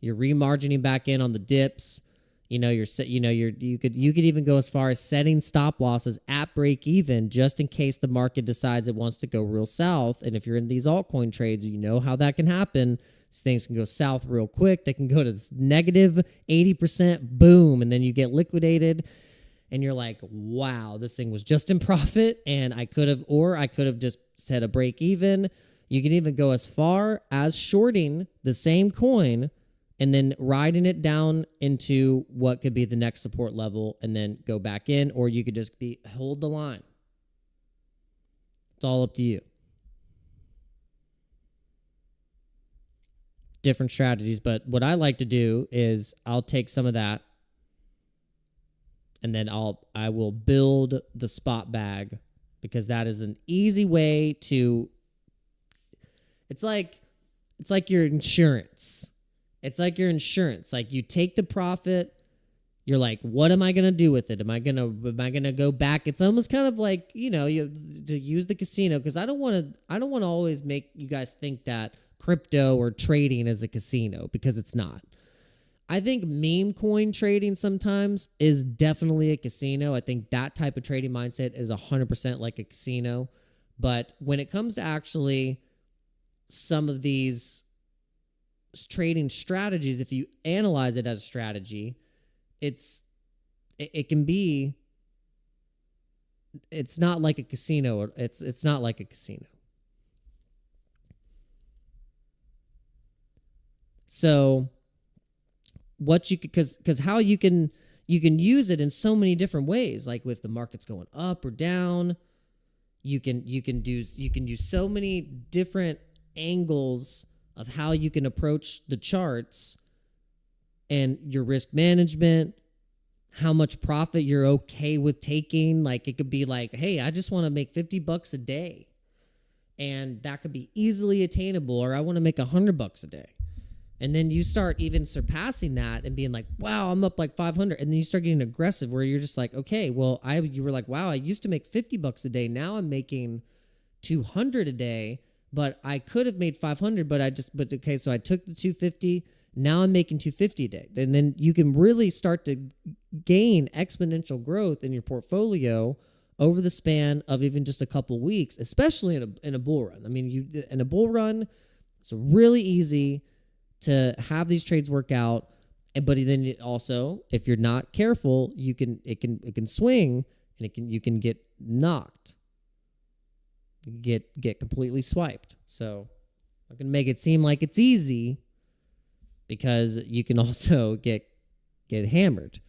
Speaker 1: You're remargining back in on the dips. You could even go as far as setting stop losses at break even just in case the market decides it wants to go real south. And if you're in these altcoin trades, you know how that can happen. These things can go south real quick. They can go to negative 80%, boom, and then you get liquidated. And you're like, wow, this thing was just in profit, and I could have just set a break even. You can even go as far as shorting the same coin and then riding it down into what could be the next support level and then go back in, or you could just hold the line. It's all up to you. Different strategies, but what I like to do is I'll take some of that and then I will build the spot bag, because that is an easy way to, it's like your insurance. It's like your insurance. Like, you take the profit, you're like, what am I going to do with it? Am I going to go back? It's almost kind of like, to use the casino, because I don't want to always make you guys think that crypto or trading is a casino, because it's not. I think meme coin trading sometimes is definitely a casino. I think that type of trading mindset is 100% like a casino. But when it comes to actually some of these trading strategies, if you analyze it as a strategy, it's not like a casino. It's not like a casino. So what you could, because how you can use it in so many different ways. Like, if the market's going up or down, you can use so many different angles of how you can approach the charts and your risk management, how much profit you're okay with taking. Like, it could be like, hey, I just want to make $50 a day, and that could be easily attainable, or I want to make $100 a day. And then you start even surpassing that and being like, wow, I'm up like 500. And then you start getting aggressive, where you're just like, okay, well, you were like, wow, I used to make $50 a day. Now I'm making 200 a day, but I could have made 500, okay, so I took the 250. Now I'm making 250 a day. And then you can really start to gain exponential growth in your portfolio over the span of even just a couple weeks, especially in a bull run. I mean, in a bull run, it's really easy to have these trades work out, but then also, if you're not careful, it can swing, and you can get knocked, get completely swiped. So I'm gonna make it seem like it's easy, because you can also get hammered.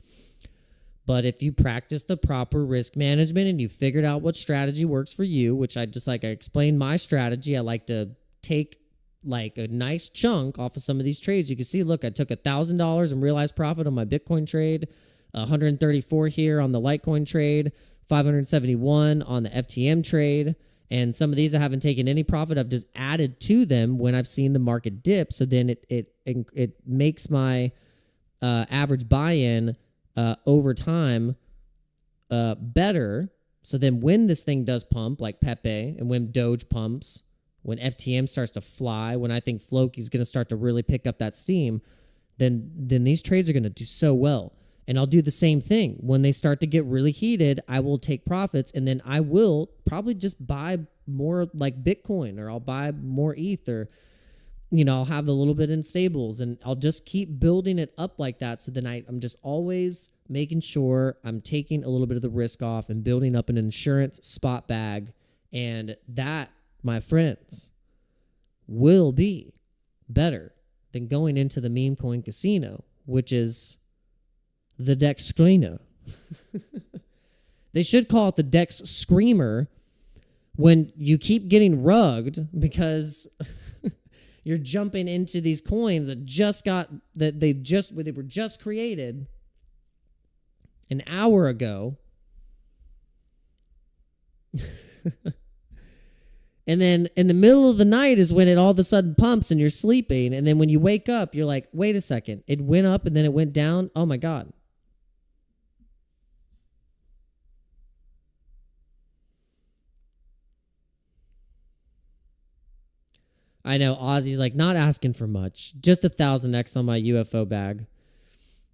Speaker 1: But if you practice the proper risk management and you figured out what strategy works for you, which I explained my strategy, I like to take like a nice chunk off of some of these trades. You can see, look, I took $1,000 in realized profit on my Bitcoin trade, 134 here on the Litecoin trade, 571 on the FTM trade. And some of these I haven't taken any profit. I've just added to them when I've seen the market dip. So then it makes my average buy-in over time better. So then when this thing does pump, like Pepe, and when Doge pumps, when FTM starts to fly, when I think Floki's going to start to really pick up that steam, then these trades are going to do so well. And I'll do the same thing. When they start to get really heated, I will take profits, and then I will probably just buy more like Bitcoin, or I'll buy more ETH, or I'll have a little bit in stables, and I'll just keep building it up like that. So then I'm just always making sure I'm taking a little bit of the risk off and building up an insurance spot bag. And that, my friends, will be better than going into the meme coin casino, which is the Dex Screamer. They should call it the Dex Screamer when you keep getting rugged because you're jumping into these coins that they were just created an hour ago. And then in the middle of the night is when it all of a sudden pumps and you're sleeping. And then when you wake up, you're like, wait a second. It went up and then it went down. Oh, my God.
Speaker 2: I know Ozzy's like not asking for much. Just 1,000x on my UFO bag.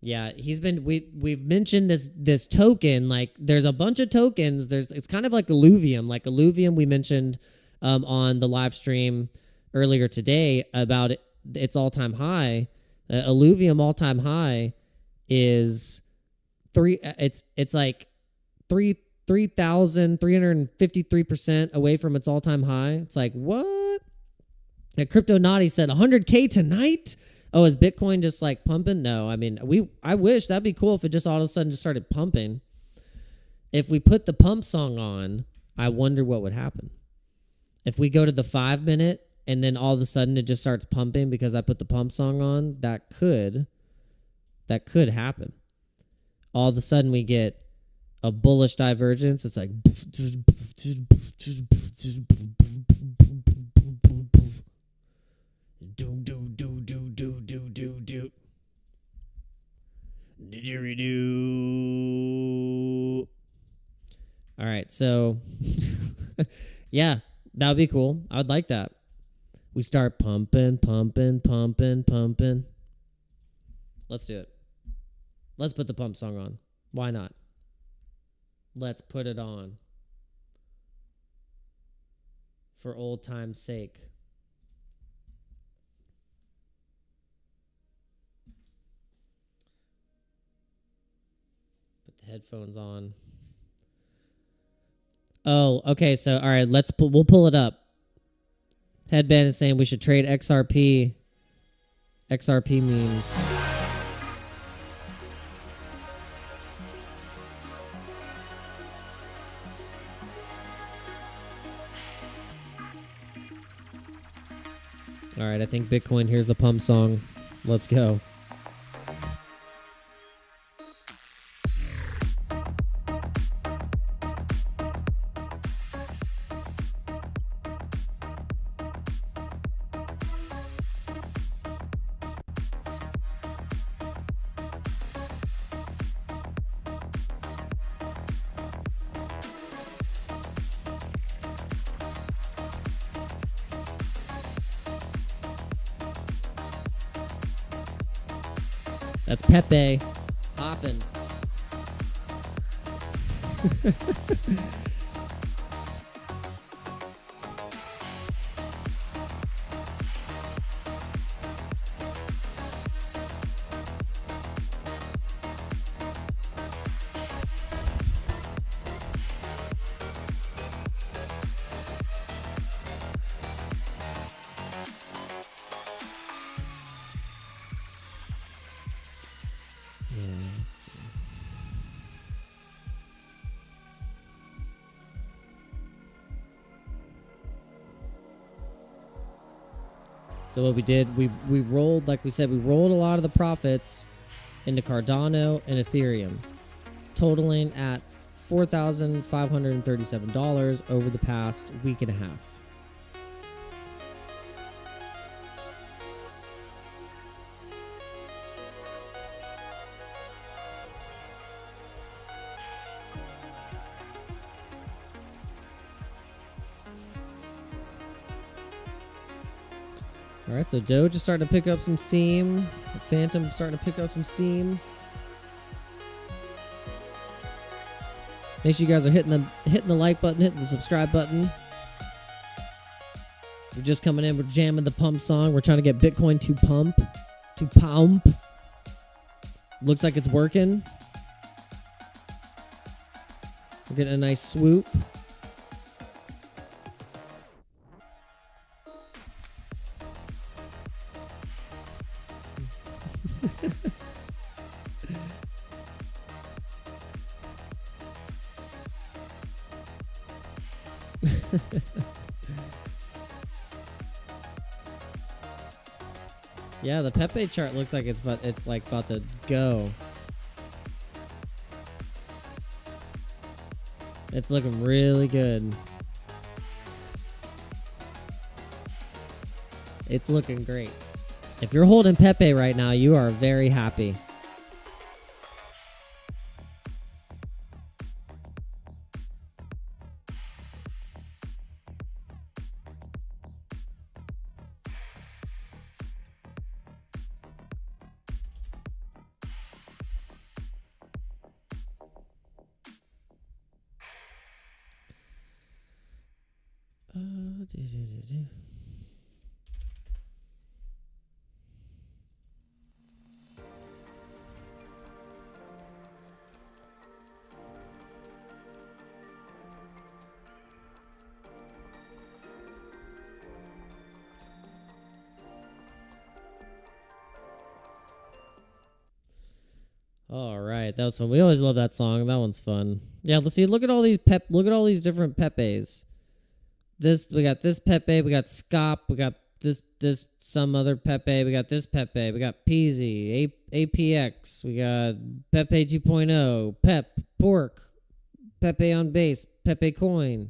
Speaker 2: Yeah, we've mentioned this token. Like there's a bunch of tokens. It's kind of like Illuvium. Like Illuvium we mentioned on the live stream earlier today about its all-time high. Illuvium all-time high is it's like 3,353% away from its all-time high. It's like, what? And Crypto Naughty said 100K tonight? Oh, is Bitcoin just like pumping? No, I mean, I wish that'd be cool if it just all of a sudden just started pumping. If we put the pump song on, I wonder what would happen. If we go to the 5 minute and then all of a sudden it just starts pumping because I put the pump song on, that could happen. All of a sudden we get a bullish divergence. It's like didgeridoo. All right, so yeah, that would be cool. I would like that. We start pumping. Let's do it. Let's put the pump song on. Why not? Let's put it on. For old time's sake. Put the headphones on. Oh, okay. So, all right, we'll pull it up. Headband is saying we should trade XRP memes. All right, I think Bitcoin here's the pump song. Let's go. That's Pepe hopping. So what we did, we rolled, like we said, we rolled a lot of the profits into Cardano and Ethereum, totaling at $4,537 over the past week and a half. All right, so Doge is starting to pick up some steam. Phantom starting to pick up some steam. Make sure you guys are hitting the like button, hitting the subscribe button. We're just coming in. We're jamming the pump song. We're trying to get Bitcoin to pump. Looks like it's working. We're getting a nice swoop. Yeah, the Pepe chart looks like it's like about to go. It's looking really good. It's looking great. If you're holding Pepe right now, you are very happy. All right, that was fun. We always love that song. That one's fun. Yeah, let's see. Look at all these different Pepes. We got this Pepe. We got Scop. We got this some other Pepe. We got this Pepe. We got Peasy, APX. We got Pepe 2.0, Pep, Pork, Pepe on base, Pepe coin.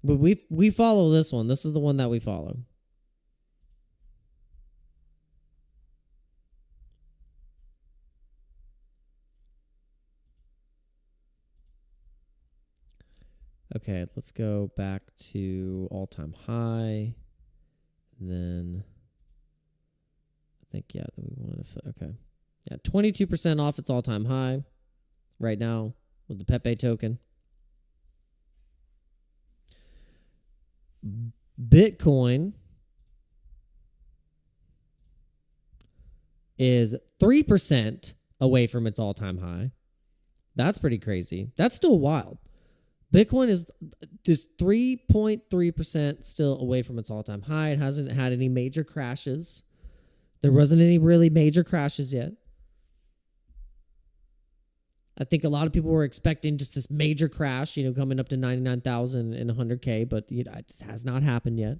Speaker 2: But we follow this one. This is the one that we follow. Okay, let's go back to all-time high. And then I think, yeah, that we wanted to, okay. Yeah, 22% off its all-time high right now with the Pepe token. Bitcoin is 3% away from its all-time high. That's pretty crazy. That's still wild. Bitcoin is just 3.3% still away from its all-time high. It hasn't had any major crashes. There wasn't any really major crashes yet. I think a lot of people were expecting just this major crash, coming up to 99,000 and 100K, but it just has not happened yet.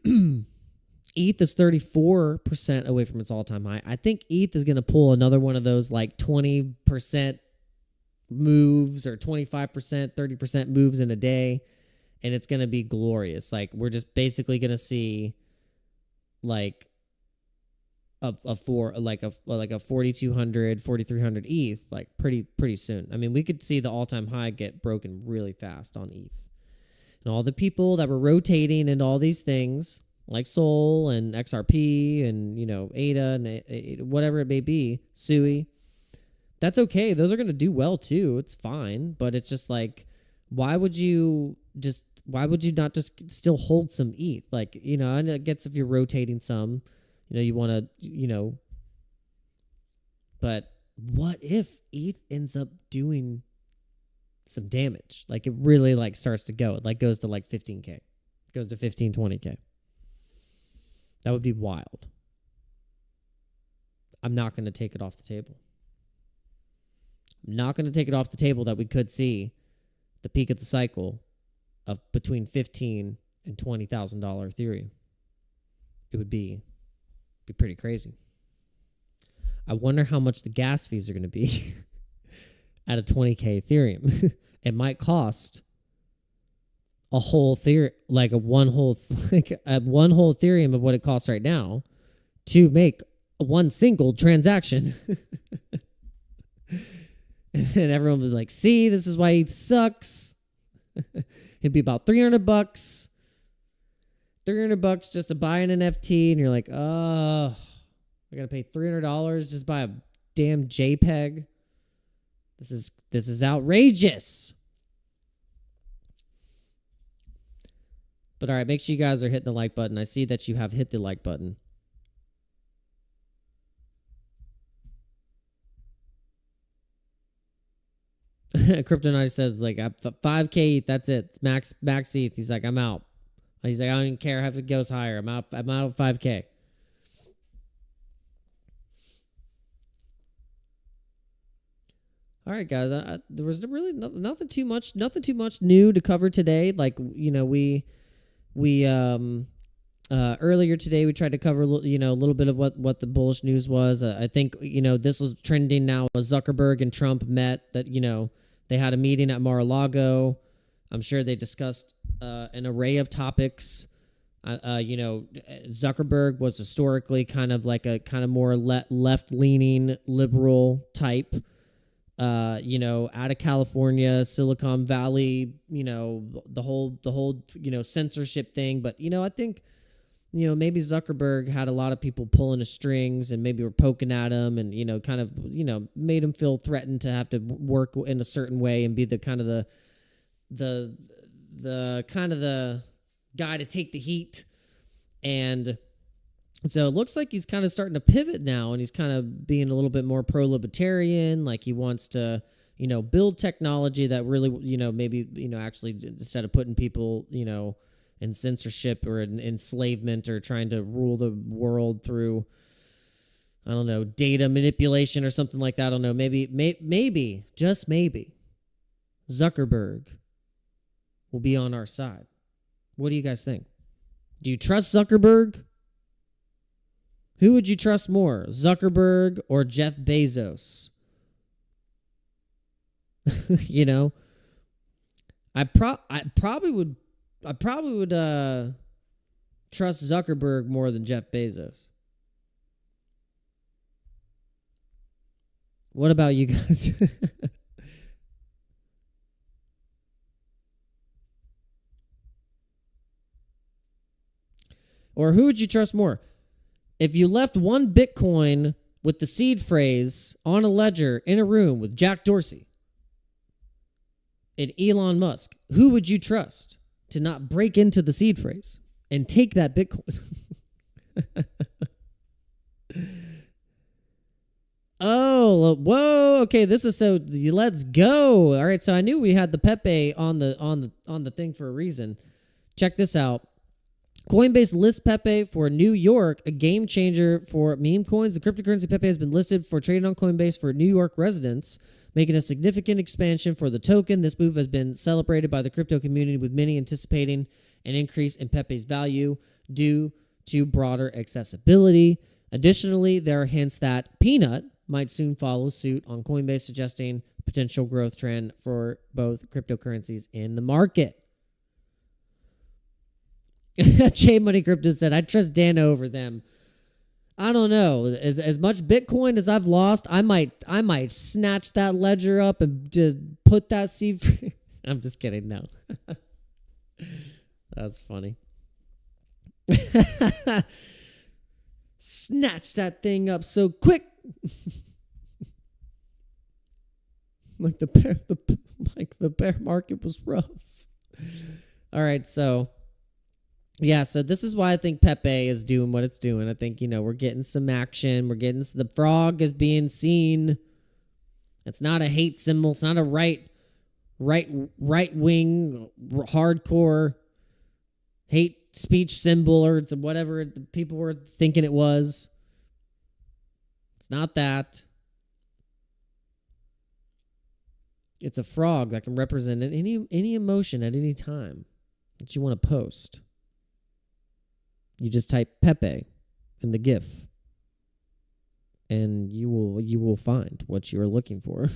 Speaker 2: ETH is 34% away from its all-time high. I think ETH is going to pull another one of those like 20% moves or 25%, 30% moves in a day, and it's going to be glorious. Like, we're just basically going to see like a 4,200, 4,300 ETH like pretty soon. I mean, we could see the all-time high get broken really fast on ETH. And all the people that were rotating into all these things like Sol and XRP and ADA and whatever it may be, SUI, that's okay. Those are going to do well too. It's fine. But it's just like, why would you not just still hold some ETH? Like, and it gets if you're rotating some, you want to, but what if ETH ends up doing some damage? Like, it really like starts to go. It like goes to like 15K. It goes to 15, 20K. That would be wild. I'm not going to take it off the table. I'm not going to take it off the table that we could see the peak of the cycle of between $15,000 and $20,000 Ethereum. It would be pretty crazy. I wonder how much the gas fees are going to be at a 20K Ethereum. It might cost a whole one whole Ethereum of what it costs right now to make one single transaction. And then everyone would be like, see, this is why ETH sucks. It'd be about $300. $300 just to buy an NFT, and you're like, oh, I gotta pay $300 just buy a damn JPEG. This is outrageous. But all right, make sure you guys are hitting the like button. I see that you have hit the like button. Kryptonite says, like, 5K, that's it. Max ETH. He's like, I'm out. He's like, I don't even care if it goes higher. I'm out of 5K. All right, guys. There was really nothing too much new to cover today. Like, we earlier today we tried to cover a little bit of what the bullish news was. I think this was trending now. Zuckerberg and Trump met. That they had a meeting at Mar-a-Lago. I'm sure they discussed an array of topics. Zuckerberg was historically kind of like a kind of more left-leaning liberal type. Out of California, Silicon Valley, the whole censorship thing. But I think maybe Zuckerberg had a lot of people pulling his strings and maybe were poking at him and, kind of, made him feel threatened to have to work in a certain way and be the kind of the guy to take the heat. And so it looks like he's kind of starting to pivot now, and he's kind of being a little bit more pro-libertarian. Like he wants to, build technology that really, maybe, actually instead of putting people, in censorship or in enslavement or trying to rule the world through, I don't know, data manipulation or something like that. I don't know. Maybe, just maybe, Zuckerberg will be on our side. What do you guys think? Do you trust Zuckerberg? Who would you trust more, Zuckerberg or Jeff Bezos? I probably would trust Zuckerberg more than Jeff Bezos. What about you guys? Or who would you trust more? If you left one Bitcoin with the seed phrase on a ledger in a room with Jack Dorsey and Elon Musk, who would you trust to not break into the seed phrase and take that Bitcoin? Oh, whoa. Okay, this is so let's go. All right, so I knew we had the Pepe on the thing for a reason. Check this out. Coinbase lists Pepe for New York, a game changer for meme coins. The cryptocurrency Pepe has been listed for trading on Coinbase for New York residents, making a significant expansion for the token. This move has been celebrated by the crypto community, with many anticipating an increase in Pepe's value due to broader accessibility. Additionally, there are hints that Peanut might soon follow suit on Coinbase, suggesting potential growth trend for both cryptocurrencies in the market. J Money Crypto said, I trust Dan over them. I don't know. As much Bitcoin as I've lost, I might snatch that ledger up and just put that seed. I'm just kidding. No. That's funny. Snatch that thing up so quick. Like the bear market was rough. All right, so yeah, so this is why I think Pepe is doing what it's doing. I think, we're getting some action. We're getting the frog is being seen. It's not a hate symbol. It's not a right wing hardcore hate speech symbol or whatever people were thinking it was. It's not that. It's a frog that can represent any emotion at any time that you want to post. You just type Pepe in the GIF, and you will find what you are looking for.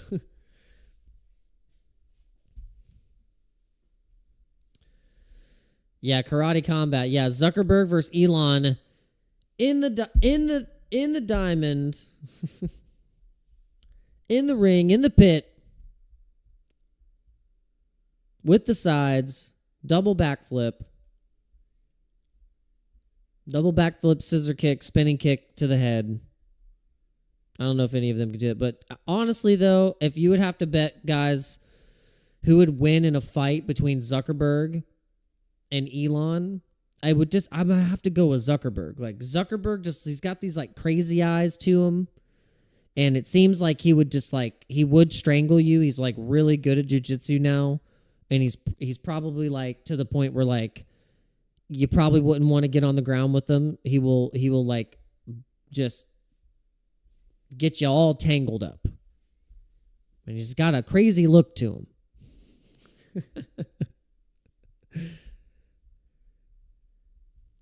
Speaker 2: Yeah, Karate Combat. Yeah, Zuckerberg versus Elon in the diamond, in the ring, in the pit, with the sides, double backflip, scissor kick, spinning kick to the head. I don't know if any of them could do it, but honestly, though, if you would have to bet, guys, who would win in a fight between Zuckerberg and Elon, I'm gonna have to go with Zuckerberg. Like Zuckerberg, he's got these like crazy eyes to him, and it seems like he would strangle you. He's like really good at jiu-jitsu now, and he's probably like to the point where like you probably wouldn't want to get on the ground with him. He will like just get you all tangled up. And he's got a crazy look to him.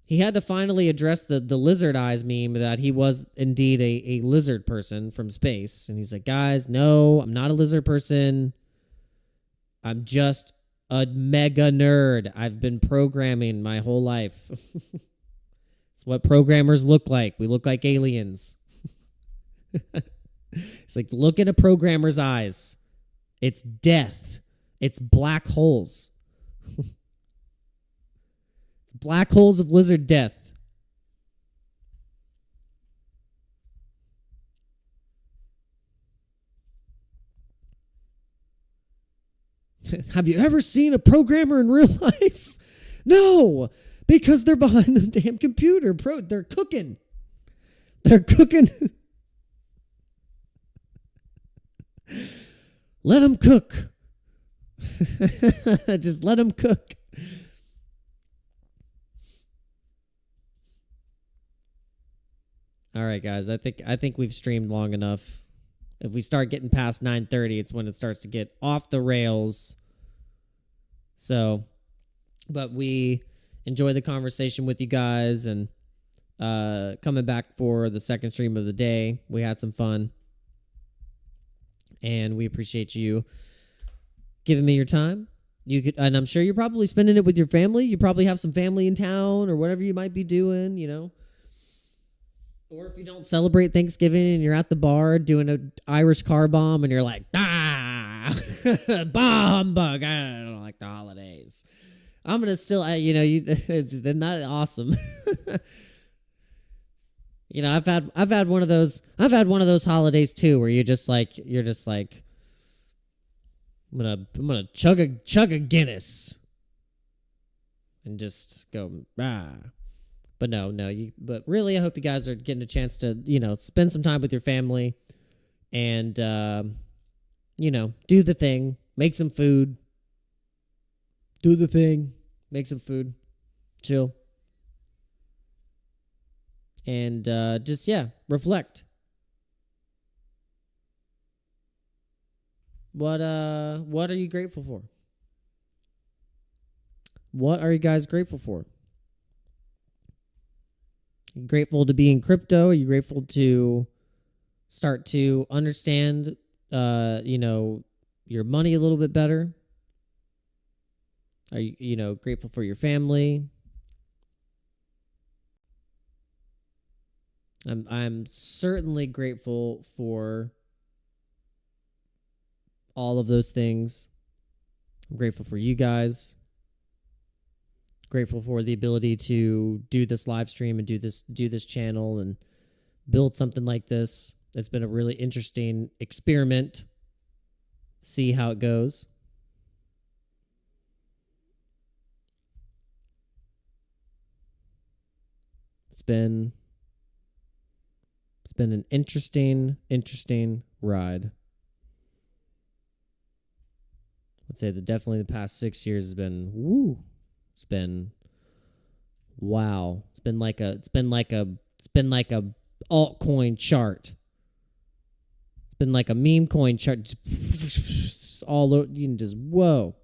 Speaker 2: He had to finally address the lizard eyes meme that he was indeed a lizard person from space. And he's like, guys, no, I'm not a lizard person. I'm just a mega nerd. I've been programming my whole life. It's what programmers look like. We look like aliens. It's like, look at a programmer's eyes. It's death. It's black holes. Black holes of lizard death. Have you ever seen a programmer in real life? No, because they're behind the damn computer. They're cooking. They're cooking. Let them cook. Just let them cook. All right, guys. I think we've streamed long enough. If we start getting past 9:30, it's when it starts to get off the rails. So, but we enjoy the conversation with you guys, and coming back for the second stream of the day. We had some fun, and we appreciate you giving me your time. And I'm sure you're probably spending it with your family. You probably have some family in town or whatever you might be doing, you know. Or if you don't celebrate Thanksgiving and you're at the bar doing an Irish car bomb and you're like, bomb bug. I don't like the holidays. I'm gonna still, then that's awesome. I've had one of those holidays too, where you're just like, I'm gonna chug a Guinness and just go But but really, I hope you guys are getting a chance to, spend some time with your family and, do the thing, make some food, make some food, chill. And, reflect. What are you grateful for? What are you guys grateful for? Are you grateful to be in crypto? Are you grateful to start to understand, your money a little bit better? Are you, grateful for your family? I'm certainly grateful for all of those things. I'm grateful for you guys. Grateful for the ability to do this live stream and do this channel and build something like this. It's been a really interesting experiment. See how it goes. It's been an interesting ride. I'd say that definitely the past 6 years has been woo. It's been wow. It's been like a altcoin chart. It's been like a meme coin chart. All over, you can just whoa.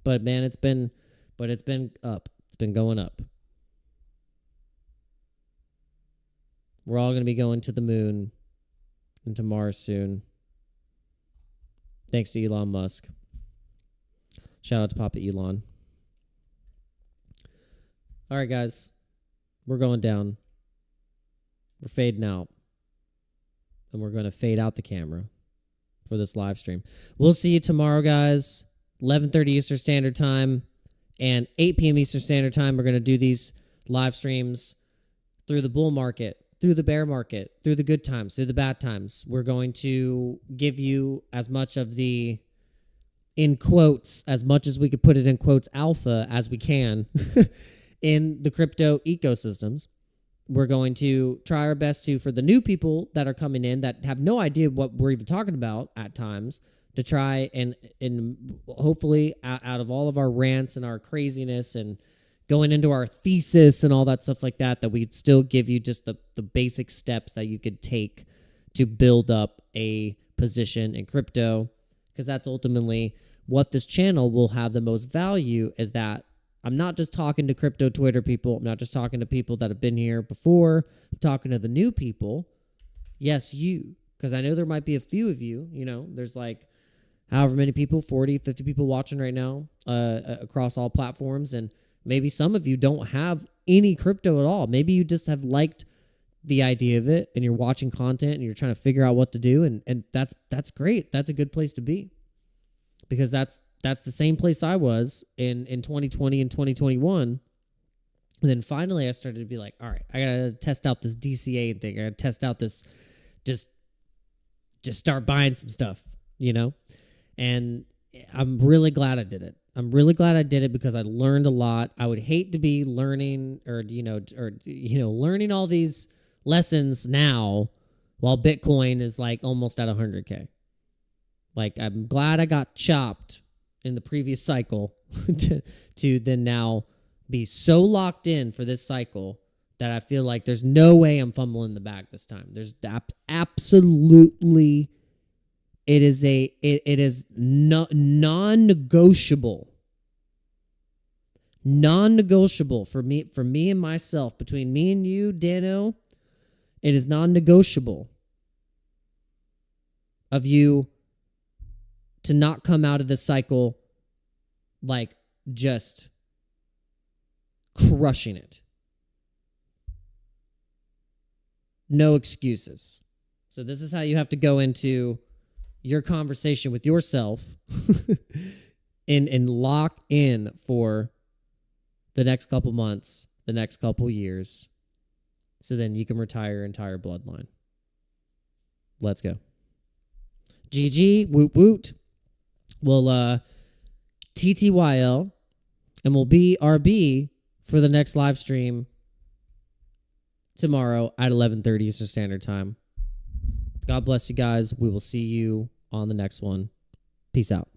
Speaker 2: But man, it's been up. It's been going up. We're all going to be going to the moon and to Mars soon. Thanks to Elon Musk. Shout out to Papa Elon. All right, guys. We're going down. We're fading out. And we're going to fade out the camera for this live stream. We'll see you tomorrow, guys. 11:30 Eastern Standard Time and 8 p.m. Eastern Standard Time. We're going to do these live streams through the bull market, through the bear market, through the good times, through the bad times. We're going to give you as much of the, in quotes, as much as we could put it in quotes, alpha as we can in the crypto ecosystems. We're going to try our best to, for the new people that are coming in that have no idea what we're even talking about at times, to try and hopefully out of all of our rants and our craziness and going into our thesis and all that stuff like that, that we'd still give you just the basic steps that you could take to build up a position in crypto. Because that's ultimately what this channel will have the most value, is that I'm not just talking to crypto Twitter people. I'm not just talking to people that have been here before. I'm talking to the new people. Yes, you. Because I know there might be a few of you. There's like however many people, 40, 50 people watching right now across all platforms. And maybe some of you don't have any crypto at all. Maybe you just have liked the idea of it and you're watching content and you're trying to figure out what to do. And that's great. That's a good place to be. Because that's the same place I was in 2020 and 2021. And then finally I started to be like, all right, I got to test out this DCA thing. I got to test out this, just start buying some stuff, And I'm really glad I did it. I'm really glad I did it because I learned a lot. I would hate to be learning learning all these lessons now while Bitcoin is like almost at 100K. Like, I'm glad I got chopped in the previous cycle to then now be so locked in for this cycle that I feel like there's no way I'm fumbling the bag this time. There's absolutely, it is non-negotiable. Non-negotiable for me and myself, between me and you, Dano. It is non-negotiable of you to not come out of this cycle like just crushing it. No excuses. So this is how you have to go into your conversation with yourself and lock in for the next couple months, the next couple years, so then you can retire your entire bloodline. Let's go. GG, woot woot. We'll TTYL, and we'll BRB for the next live stream tomorrow at 11:30 Eastern Standard Time. God bless you guys. We will see you on the next one. Peace out.